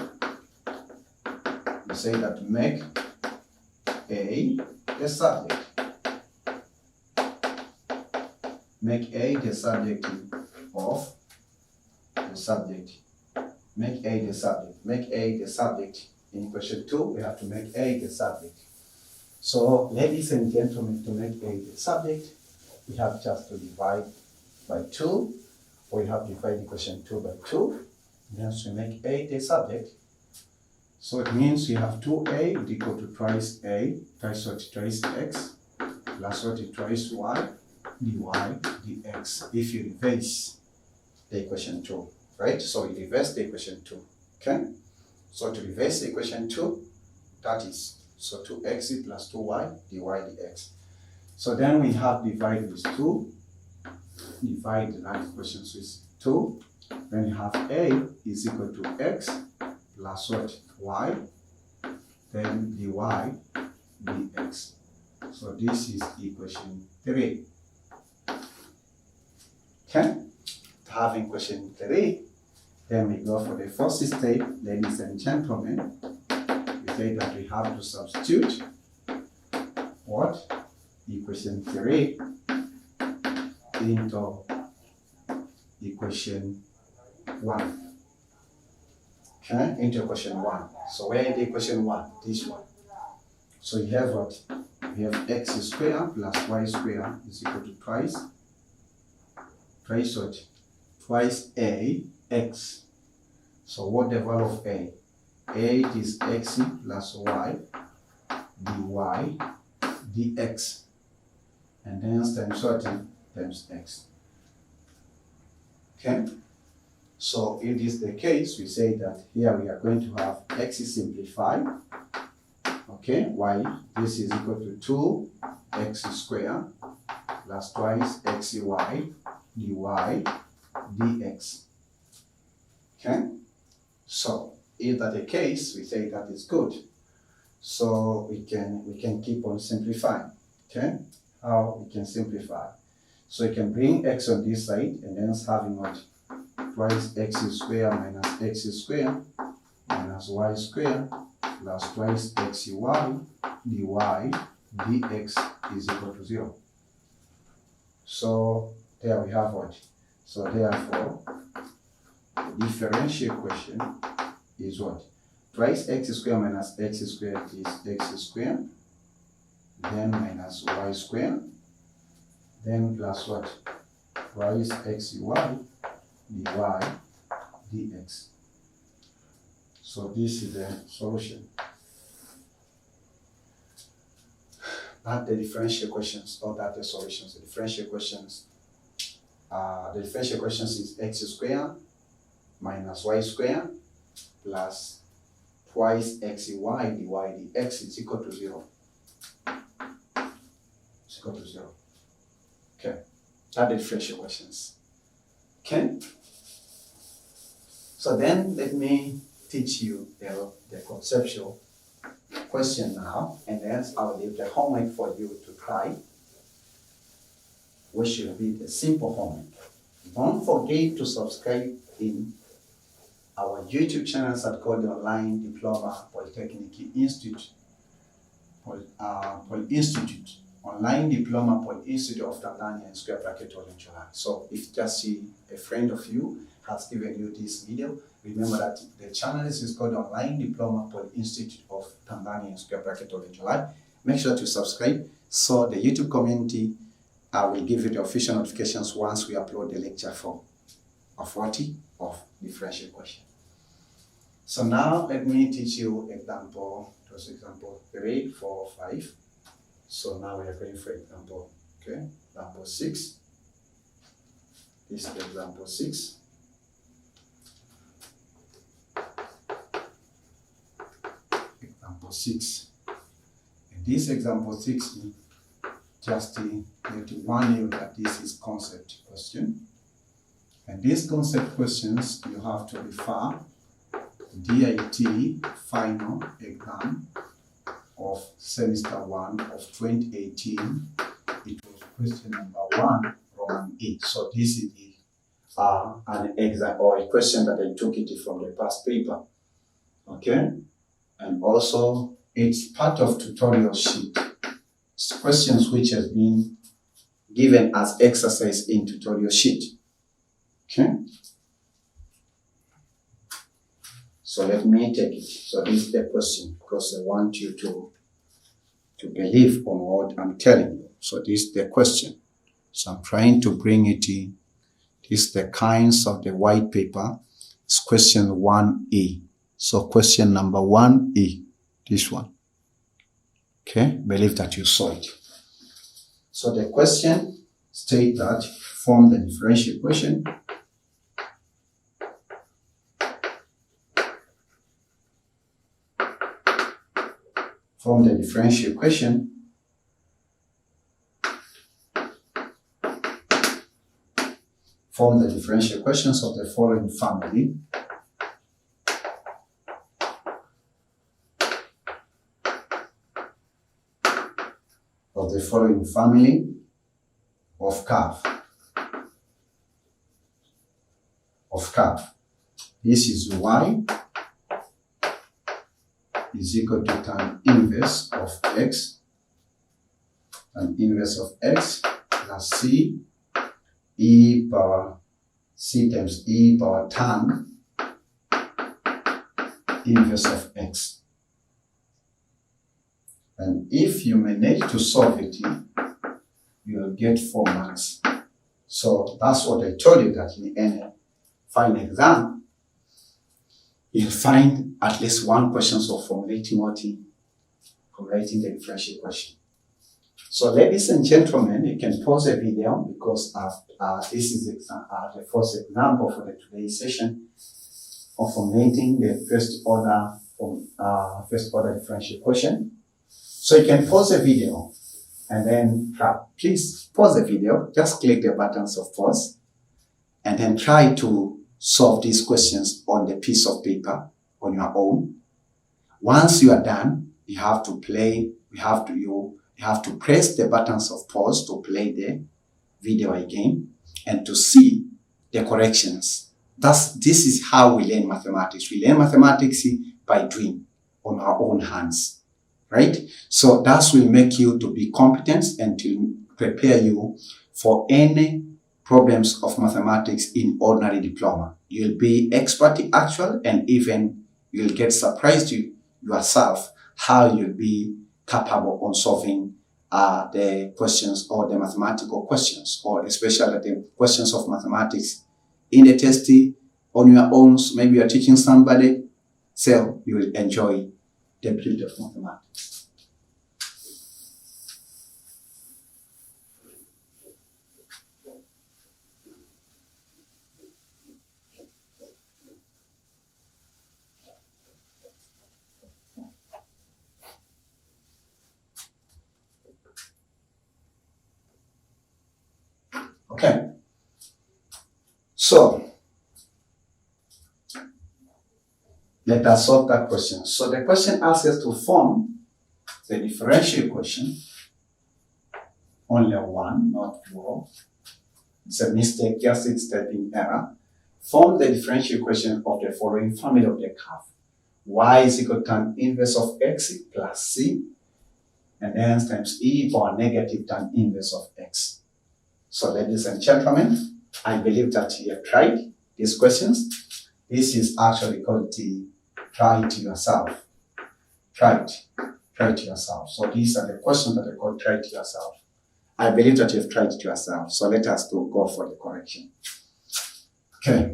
you say that make a the subject. Make a the subject of the subject. Make a the subject. Make a the subject. In question 2, we have to make a the subject. So, ladies and gentlemen, to make a the subject, we have just to divide by 2, or you have to divide equation 2 by 2. Then we make a the subject. So it means you have 2a is equal to twice a, twice x, plus what is twice y, dy dx. If you reverse the equation 2, right? So you reverse the equation 2, okay? So to reverse the equation 2, that is, so 2x plus 2y dy dx. So then we have divide with 2, divide the last equation with 2, then you have a is equal to x plus what? Y, then dy dx. So this is equation 3. Okay? Having equation 3, then we go for the first step, ladies and gentlemen. We say that we have to substitute what? Equation 3 into equation 1. Okay, into equation 1. So where is the equation 1? This one. So you have what? You have x squared plus y squared is equal to twice what? Twice a x. So what the value of a? A is x plus y dy dx. And then times what? Times x. Okay? So if this is the case, we say that here we are going to have x is simplified. Okay, y, this is equal to 2x squared plus twice xy dy dx. Okay, so if that the case, we say that is good. So we can keep on simplifying. Okay, how we can simplify? So you can bring x on this side and then having what? Twice x squared minus x squared minus y squared plus twice xy dy dx is equal to 0. So there we have what? So therefore, the differential equation is what? Twice x squared minus x squared is x squared, then minus y squared, then plus what? Twice xy dy dx. So this is the solution. Not the differential questions, or that the solutions. The differential questions is x squared minus y squared plus twice xy dy dx is equal to 0. It's equal to 0. Okay, that's the differential questions. Okay, so then let me teach you the conceptual question now, and then I will leave the homework for you to try, which will be the simple homework. Don't forget to subscribe in our YouTube channels at Olenjolaim Diploma Polytechnic Institute, Institute, Online Diploma Polyinstit of Tanzania in square bracket Olenjolaim. So if just see a friend of you has given you this video, remember that the channel is called Online Diploma Polyinstit of Tanzania in square bracket Olenjolaim. Make sure to subscribe so the YouTube community will give you the official notifications once we upload the lecture for of differential question. So now let me teach you example 3, 4, 5. So now we are going for example, okay, example 6. This is example 6. Example 6. In this example 6, just to warn you that this is concept question. And these concept questions, you have to refer DIT final exam of semester 1 of 2018. It was question number 1, Roman 8. So this is an exam or a question that I took it from the past paper. Okay, and also it's part of tutorial sheet. It's questions which has been given as exercise in tutorial sheet. Okay. So let me take it. So this is the question, because I want you to believe on what I'm telling you. So this is the question. So I'm trying to bring it in. This is the kinds of the white paper. It's question 1A. So question number 1A, this one. Okay, believe that you saw it. So the question states that form the differential equation. Form the differential equation form the differential equations of the following family. Of the following family of curve. This is y is equal to tan inverse of x, tan inverse of x plus c, e power c times e power tan inverse of x. And if you manage to solve it, you will get 4 marks. So that's what I told you, that in any final exam, you'll find at least one question of formulating the differential question. So ladies and gentlemen, you can pause the video, because this is the first example for the today's session of formulating the first order differential question. So you can pause the video and then please pause the video, just click the buttons of pause, and then try to solve these questions on the piece of paper on your own. Once you are done, you have to press the buttons of pause to play the video again and to see the corrections. This is how we learn mathematics. We learn mathematics by doing on our own hands, right? So that will make you to be competent and to prepare you for any problems of mathematics in ordinary diploma. You'll be expert actual, and even you'll get surprised yourself how you'll be capable on solving the questions or the mathematical questions, or especially the questions of mathematics in a test on your own. Maybe you're teaching somebody, so you will enjoy the beauty of mathematics. Okay, so let us solve that question. So the question asks us to form the differential equation, only one, not plural. It's a mistake, just it's typing error. Form the differential equation of the following family of the curve. Y is equal to tan inverse of x plus c, and hence times e power negative tan inverse of x. So ladies and gentlemen, I believe that you have tried these questions. This is actually called the try it yourself. Try it yourself. So these are the questions that are called try it yourself. I believe that you have tried it yourself. So let us go for the correction. Okay.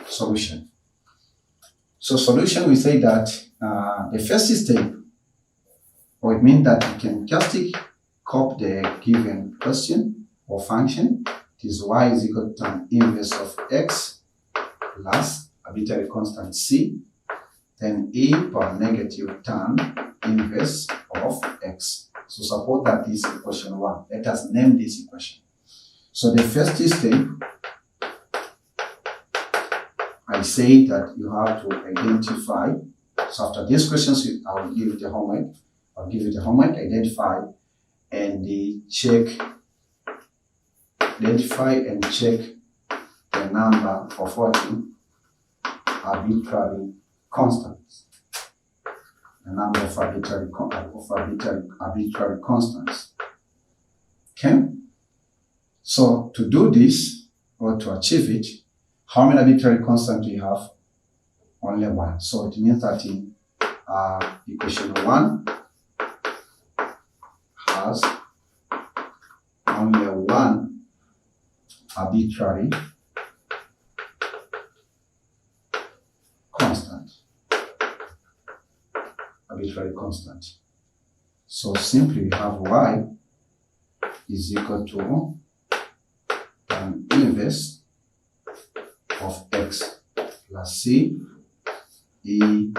Solution. So solution, we say that the first step, or it means that you can just copy the given question or function. It is y is equal to tan inverse of x plus arbitrary constant c, then e power negative tan inverse of x. So suppose that this is equation 1. Let us name this equation. So the first step, I say that you have to identify. So after these questions, I will give you the homework. Identify and check the number of arbitrary constants. The number of arbitrary constants. Okay? So to do this, or to achieve it, how many arbitrary constants do you have? Only one. So it means that in equation 1 has only one arbitrary constant. So simply we have y is equal to tan inverse of x plus c e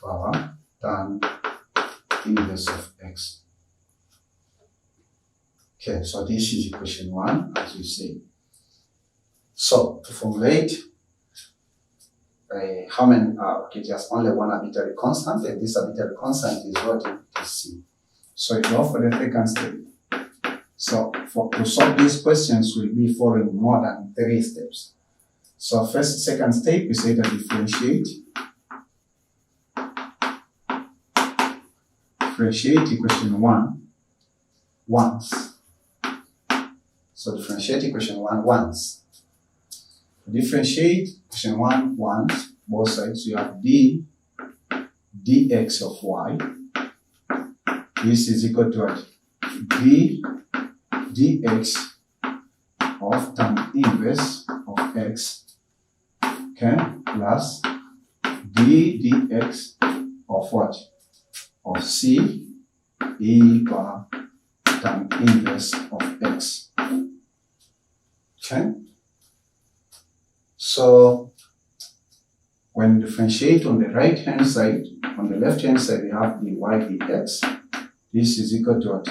power tan inverse of x. Okay, so this is equation 1, as you say. So to formulate how many, okay, just only one arbitrary constant, and this arbitrary constant is what is c. So you go for the second step. So to solve these questions, we'll be following more than 3 steps. So second step, we say that differentiate equation 1 once. So differentiate equation 1 once. Differentiate equation 1 once, both sides. You have dx of y. This is equal to what? dx of tan inverse of x, okay, plus dx of what? Of c e power tan inverse of x. Okay. So when you differentiate on the right hand side, on the left hand side we have dy dx. This is equal to what?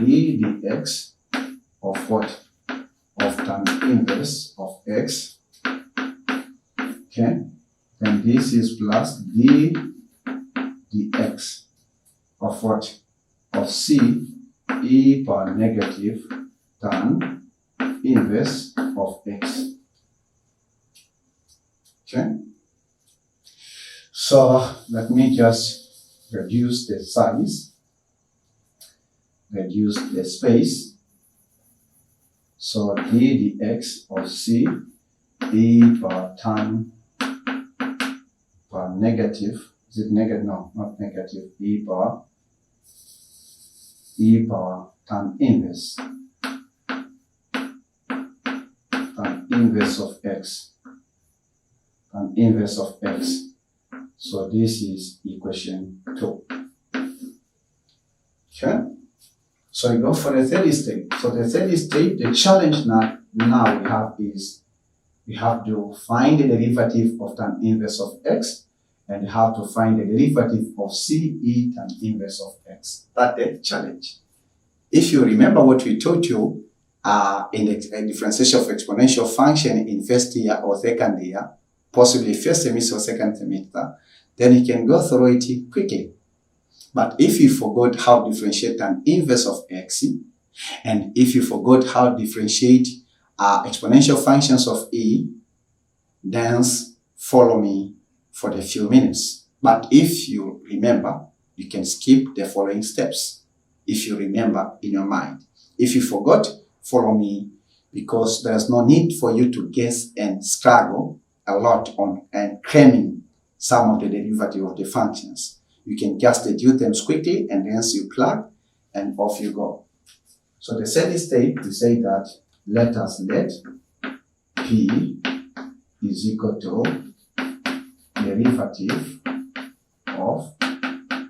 D dx of what? Of tan inverse of x. Okay. Then this is plus d dx of what? Of c e power negative tan inverse of x. Okay. So let me just reduce the size, reduce the space. So d dx of c E power tan negative, is it negative? No, not negative, E power tan inverse of x, tan inverse of x. So this is equation 2. Okay? So we go for the third step. So the third step, the challenge now we have is we have to find the derivative of tan inverse of x, and we have to find the derivative of CE tan inverse of x. That's the challenge. If you remember what we taught you in the differentiation of exponential function in first year or second year, possibly first semester or second semester, then you can go through it quickly. But if you forgot how to differentiate tan inverse of x, and if you forgot how to differentiate exponential functions of e, then follow me for the few minutes. But if you remember, you can skip the following steps if you remember in your mind. If you forgot, follow me, because there's no need for you to guess and struggle a lot on and cramming some of the derivative of the functions. You can just deduce them quickly, and then you plug and off you go. So the third step, we say that let P is equal to derivative of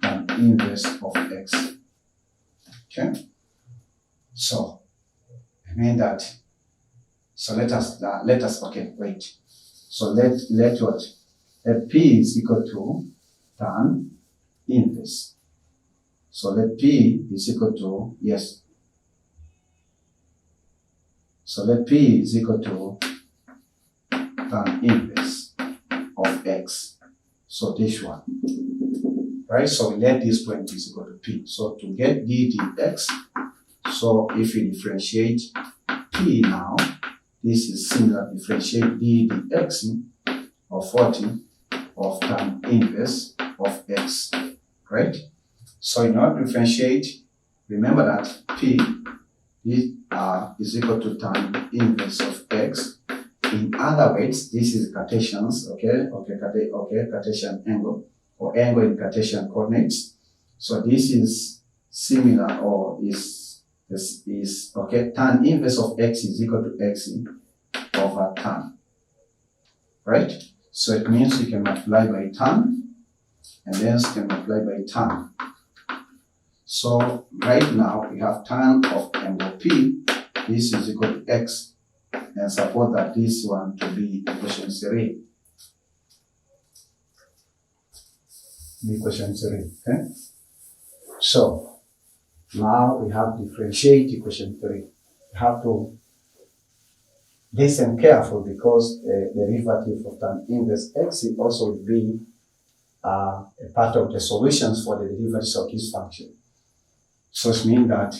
tan inverse of x. Okay? So I mean that. So let us okay, wait. So let P is equal to tan inverse. So let P is equal to, yes. So let P is equal to tan inverse of x. So this one. Right? So we let this point is equal to P. So to get d dx, so if we differentiate P now, this is similar, differentiate d dx of 40 of tan inverse of x. Right? So in order to differentiate, remember that P is equal to tan inverse of x. In other words, this is Cartesians, Cartesian angle, or angle in Cartesian coordinates. So this is similar, or is tan inverse of x is equal to x over tan. Right? So it means you can multiply by tan, and then you can multiply by tan. So right now we have tan of angle P, this is equal to x, and suppose that this one to be equation 3. Equation 3, okay? So now we have differentiate equation 3. You have to listen careful, because the derivative of tan inverse x also will be a part of the solutions for the derivatives of this function. So it means that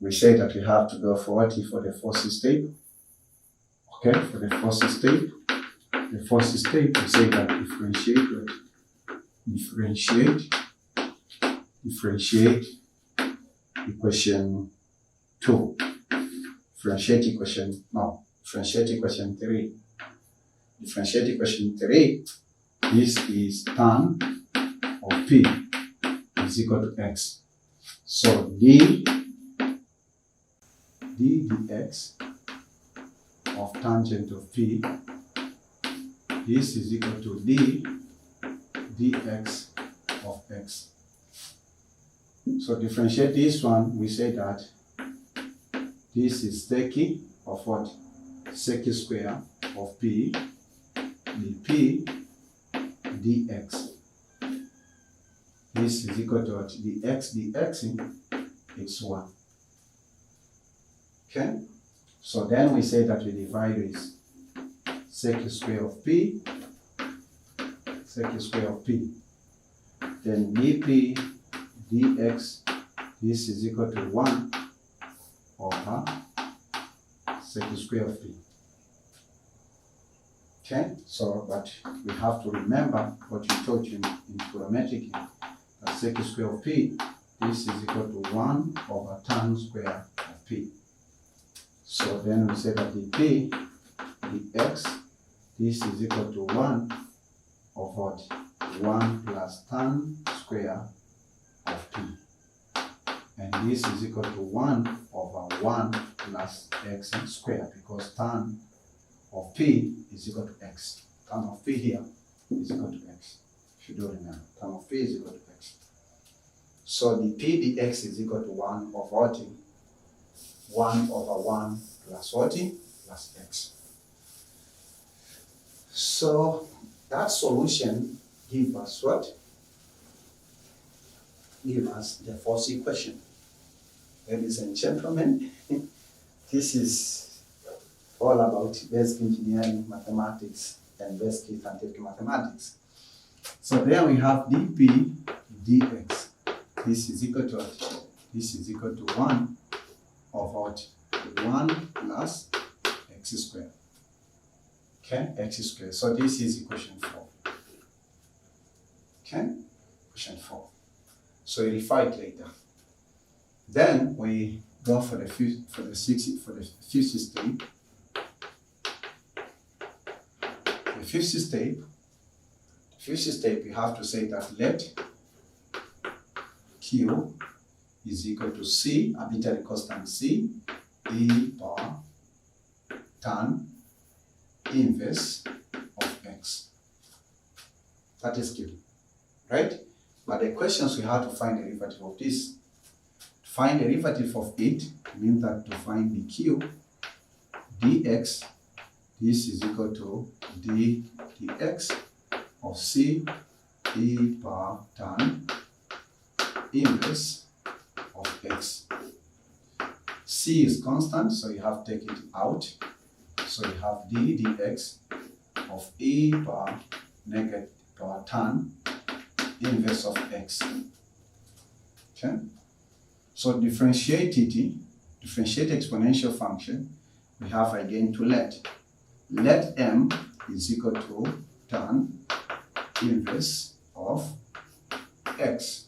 we say that we have to go for what for the first step. Okay, for the first step. The first step we say that differentiate equation 2. Differentiate equation 3. Differentiate equation 3. This is tan of P is equal to x. So d dx of tangent of P, this is equal to d dx of x. So differentiate this one, we say that this is sec of what? Sec square of P dp dx. This is equal to what? Dx is 1. Okay? So then we say that we divide with sec square of P, then dp dx, this is equal to 1 over sec square of P. Okay? So, but we have to remember what we taught you in trigonometry, that sec square of P, this is equal to 1 over tan square of P. So then we say that dp dx, this is equal to 1 of what? 1 plus tan square of p. And this is equal to 1 over 1 plus x squared, because tan of p is equal to x. Tan of p here is equal to x. If you don't remember, tan of p is equal to x. So the p dx is equal to 1 over what? 1 over 1 plus what? Plus x. So that solution gives us what? Give us the fourth equation. Ladies and gentlemen, this is all about basic engineering mathematics and basic scientific mathematics. So there we have dp dx. This is equal to what? This is equal to 1 of what? 1 plus x squared. Okay, x squared. So this is equation 4. Okay, equation 4. So we refer it later. Then we go for the fifth step. The fifth step, you have to say that let Q is equal to C, arbitrary constant C, e power tan inverse of x. That is Q, right? But the questions we have to find the derivative of this. To find the derivative of it means that to find the Q dx, this is equal to d dx of C e power tan inverse of x. C is constant, so you have to take it out. So you have d dx of e power negative power tan inverse of x. Okay? So differentiate exponential function, we have again to let m is equal to tan inverse of x.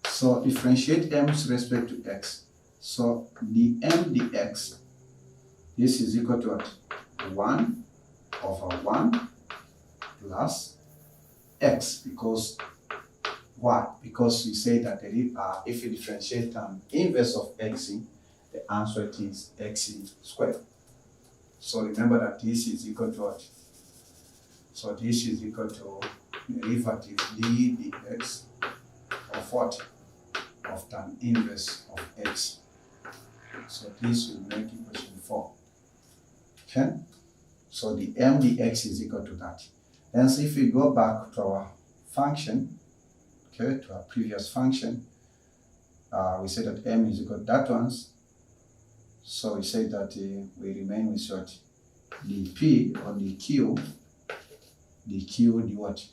So differentiate m with respect to x. So the m dx, this is equal to what? 1 over 1 plus x, because why? Because we say that if you differentiate tan inverse of x, the answer is x squared. So remember that this is equal to what? So this is equal to derivative d dx of what? Of tan inverse of x. So this will make equation 4. Okay? So the m dx is equal to that. And so if we go back to our function, okay, to our previous function, we said that m is equal to that one's. So we say that we remain with what? dp or dq d what?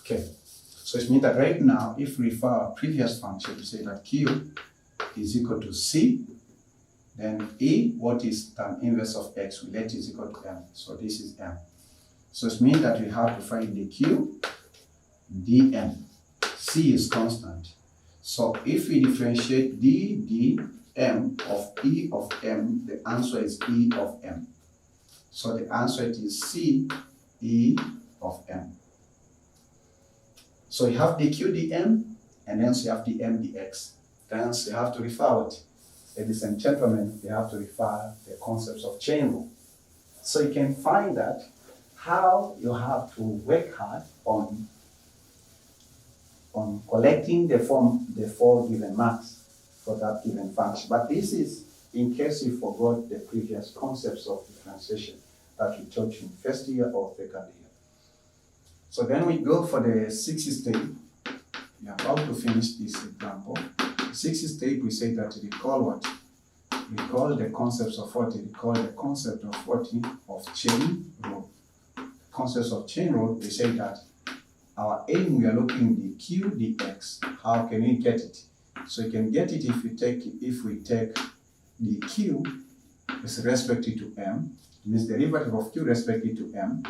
Okay, so it means that right now, if we refer our previous function, we say that q is equal to c, then e, what is tan inverse of x, we let is equal to m. So this is m. So it means that we have to find the q dm. C is constant. So if we differentiate d dm of e of m, the answer is e of m. So the answer is c e of m. So you have dq dm, and then you have dm dx. Then you have to refer it. Ladies and gentlemen, you have to refer the concepts of chain rule. So you can find that how you have to work hard on collecting the four given marks for that given function. But this is in case you forgot the previous concepts of differentiation that we taught you in first year or second year. So then we go for the sixth step. We are about to finish this example. The sixth step, we say that recall what? Recall the concepts of what? Recall the concept of what? Of chain rule. Concepts of chain rule, we say that our aim, we are looking the q dx. How can we get it? So you can get it if we take the q with respect to m, means the derivative of q respective to m,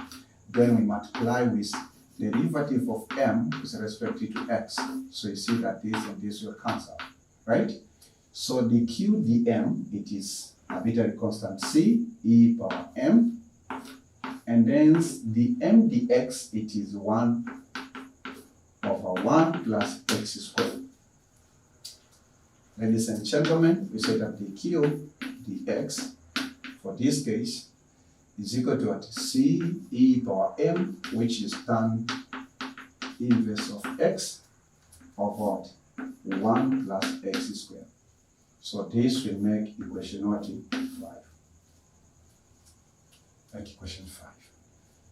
then we multiply with derivative of m is respect to x. So you see that this and this will cancel, right? So the q dm, it is arbitrary constant c e power m, and then the m dx, it is 1 over 1 plus x squared. Ladies and gentlemen, we say that the q dx for this case is equal to what? C e power m, which is tan inverse of x of what? 1 plus x squared. So this will make equation what? 5. Like equation 5.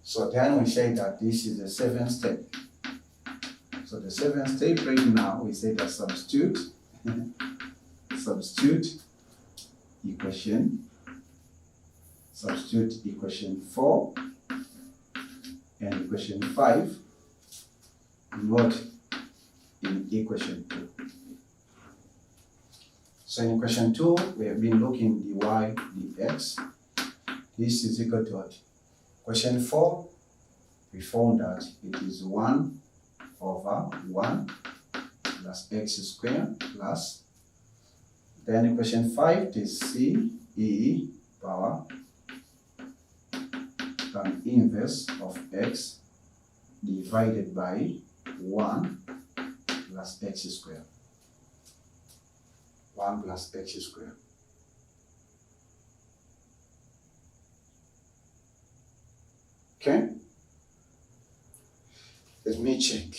So then we say that this is the 7th step. So the 7th step right now, we say that substitute equation 4 and equation 5 in what? In equation 2. So in equation 2, we have been looking dy dx. This is equal to what? Equation 4, we found that it is 1 over 1 plus x squared plus, then equation 5 is c e power tan inverse of x divided by 1 plus x squared. 1 plus x squared. Okay? Let me check.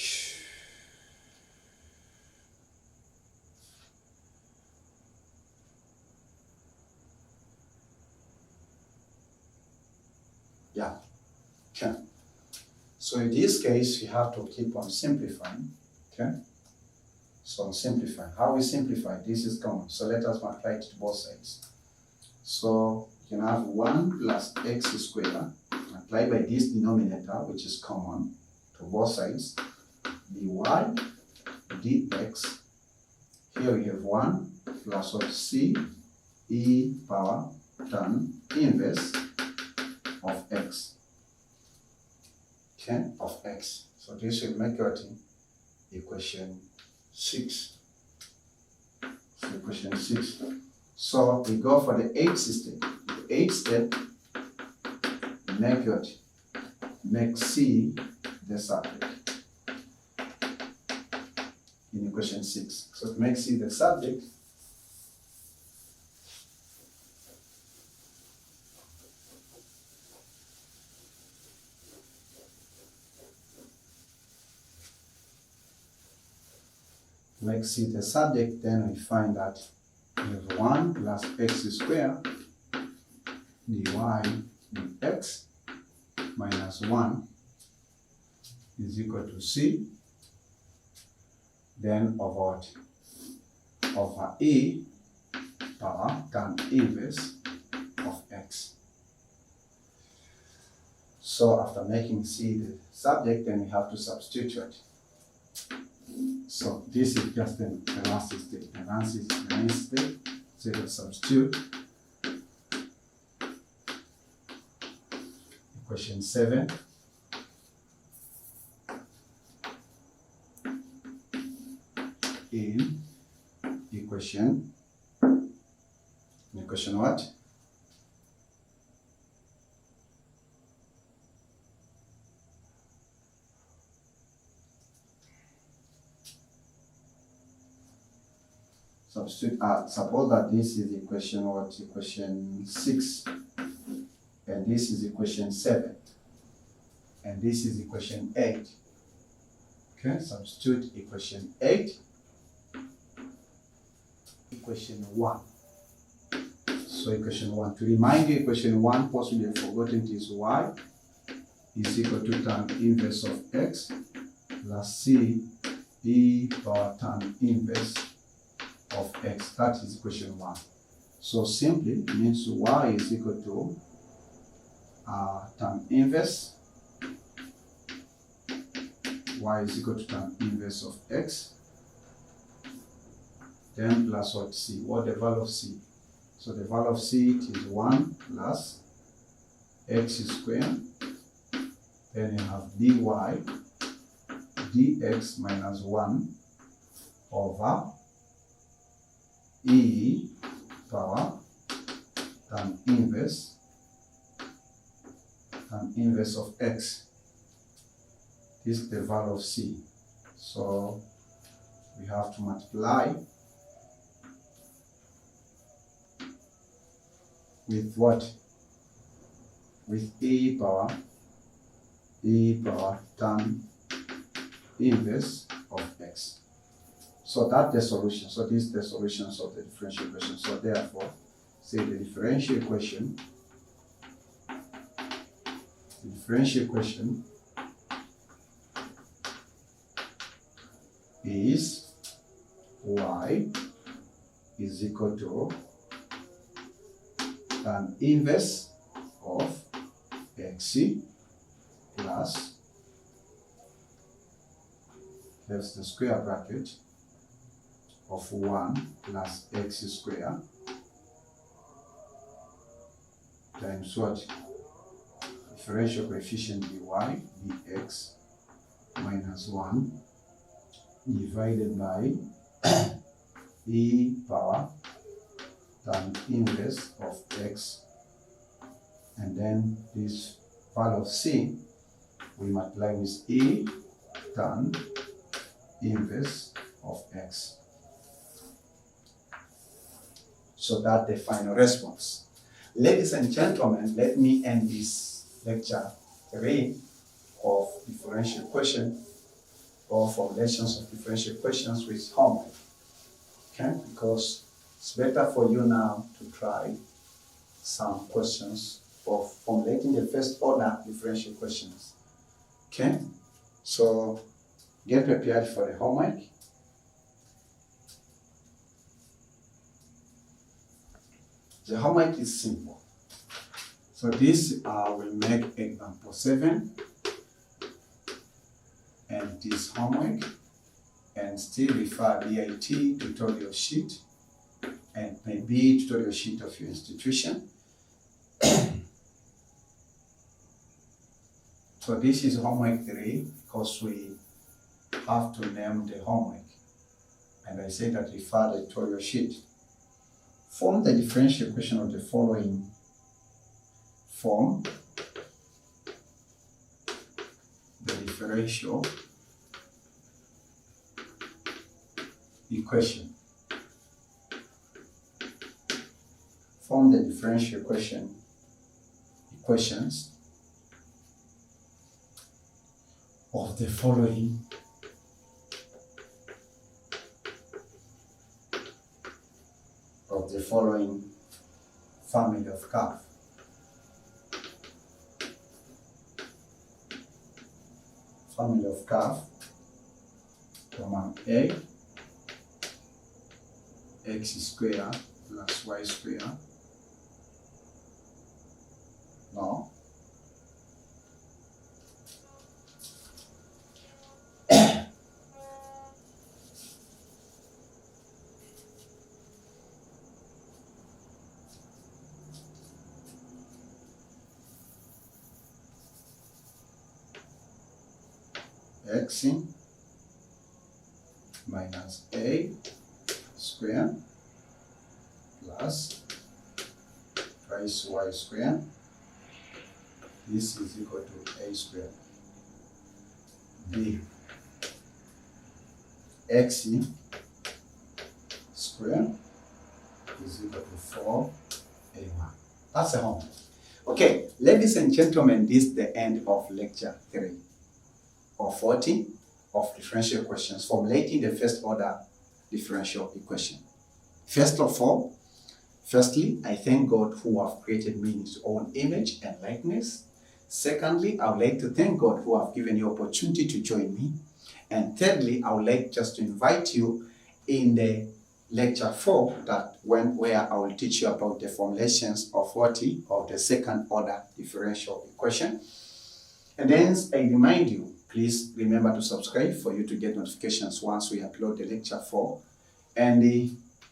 Yeah. Okay. So in this case, we have to keep on simplifying. Okay? So simplify. How we simplify? This is common. So let us multiply it to both sides. So you can have 1 plus x squared multiplied by this denominator, which is common to both sides, dy dx. Here we have 1 plus what? C e power tan inverse of x. Okay, of x. So this will make it equation 6. So equation 6. So we go for the 8th step. The 8th step, make c the subject in equation 6. So to make c the subject, then we find that we have 1 plus x squared dy dx minus 1 is equal to c, then over e power tan inverse of x. So after making c the subject, then we have to substitute. So this is just the last step. The next step, so we substitute equation 7 in equation what? Substitute, suppose that this is equation what? Equation 6, and this is equation 7, and this is equation 8. Okay, substitute equation 8, equation 1. So equation 1, to remind you, equation 1 possibly forgotten is y is equal to tan inverse of x plus c e power tan inverse of x. That is equation 1. So simply means y is equal to tan inverse, y is equal to tan inverse of x, then plus what? C. What the value of c? So the value of c is 1 plus x squared, then you have dy dx minus 1 over e power tan inverse of x. This is the value of c. So we have to multiply with what? With e power tan inverse of x. So that's the solution. So this is the solutions of the differential equation. So therefore, say the differential equation is y is equal to tan inverse of xc plus, here's the square bracket of 1 plus x squared times what? Differential coefficient dy dx minus 1 divided by e power tan inverse of x, and then this value of c we multiply with e tan inverse of x. So that's the final response. Ladies and gentlemen, let me end this lecture 3 of differential equation or formulations of differential equations with homework. Okay, because it's better for you now to try some questions of formulating the first order differential questions. Okay, so get prepared for the homework. The homework is simple. So this will make example 7 and this homework, and still refer DIT tutorial sheet and maybe tutorial sheet of your institution. So this is homework 3 because we have to name the homework, and I say that refer the tutorial sheet. Form the differential equation of the following form. The differential equation. Form the differential equations of the following family of curve. Family of curve, comma a x squared plus y squared, no, x minus a squared plus twice y squared. This is equal to a squared. B x squared is equal to 4a1. That's a homework. Okay, ladies and gentlemen, this is the end of lecture 3 or 40 of differential equations, formulating the first order differential equation. Firstly, I thank God who have created me in his own image and likeness. Secondly, I would like to thank God who have given you opportunity to join me. And thirdly, I would like just to invite you in the lecture 4 where I will teach you about the formulations of 40 of the second order differential equation. And then I remind you, please remember to subscribe for you to get notifications once we upload the lecture 4. And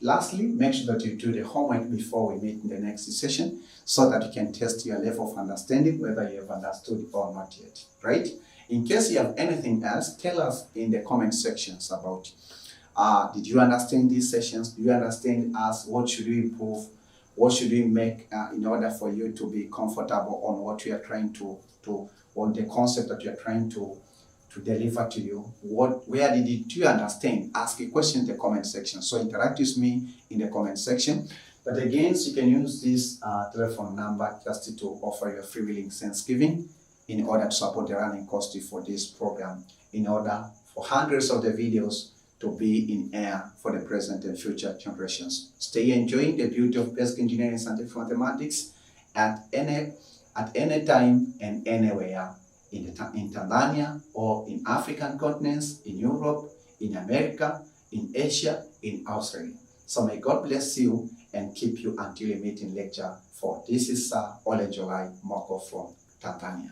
Lastly, make sure that you do the homework before we meet in the next session so that you can test your level of understanding, whether you have understood or not yet, right? In case you have anything else, tell us in the comment sections about did you understand these sessions? Do you understand us? What should we improve? What should we make in order for you to be comfortable on what we are trying to on the concept that we are trying to deliver to you? Where did you understand? Ask a question in the comment section. So interact with me in the comment section. But again, you can use this telephone number just to offer your free willing Thanksgiving in order to support the running cost for this program, in order for hundreds of the videos to be in air for the present and future generations. Stay enjoying the beauty of basic engineering and scientific mathematics at any time and anywhere in Tanzania or in African continents, in Europe, in America, in Asia, in Australia. So may God bless you and keep you until we meet in lecture 4. This is Olenjolaim Moko from Tanzania.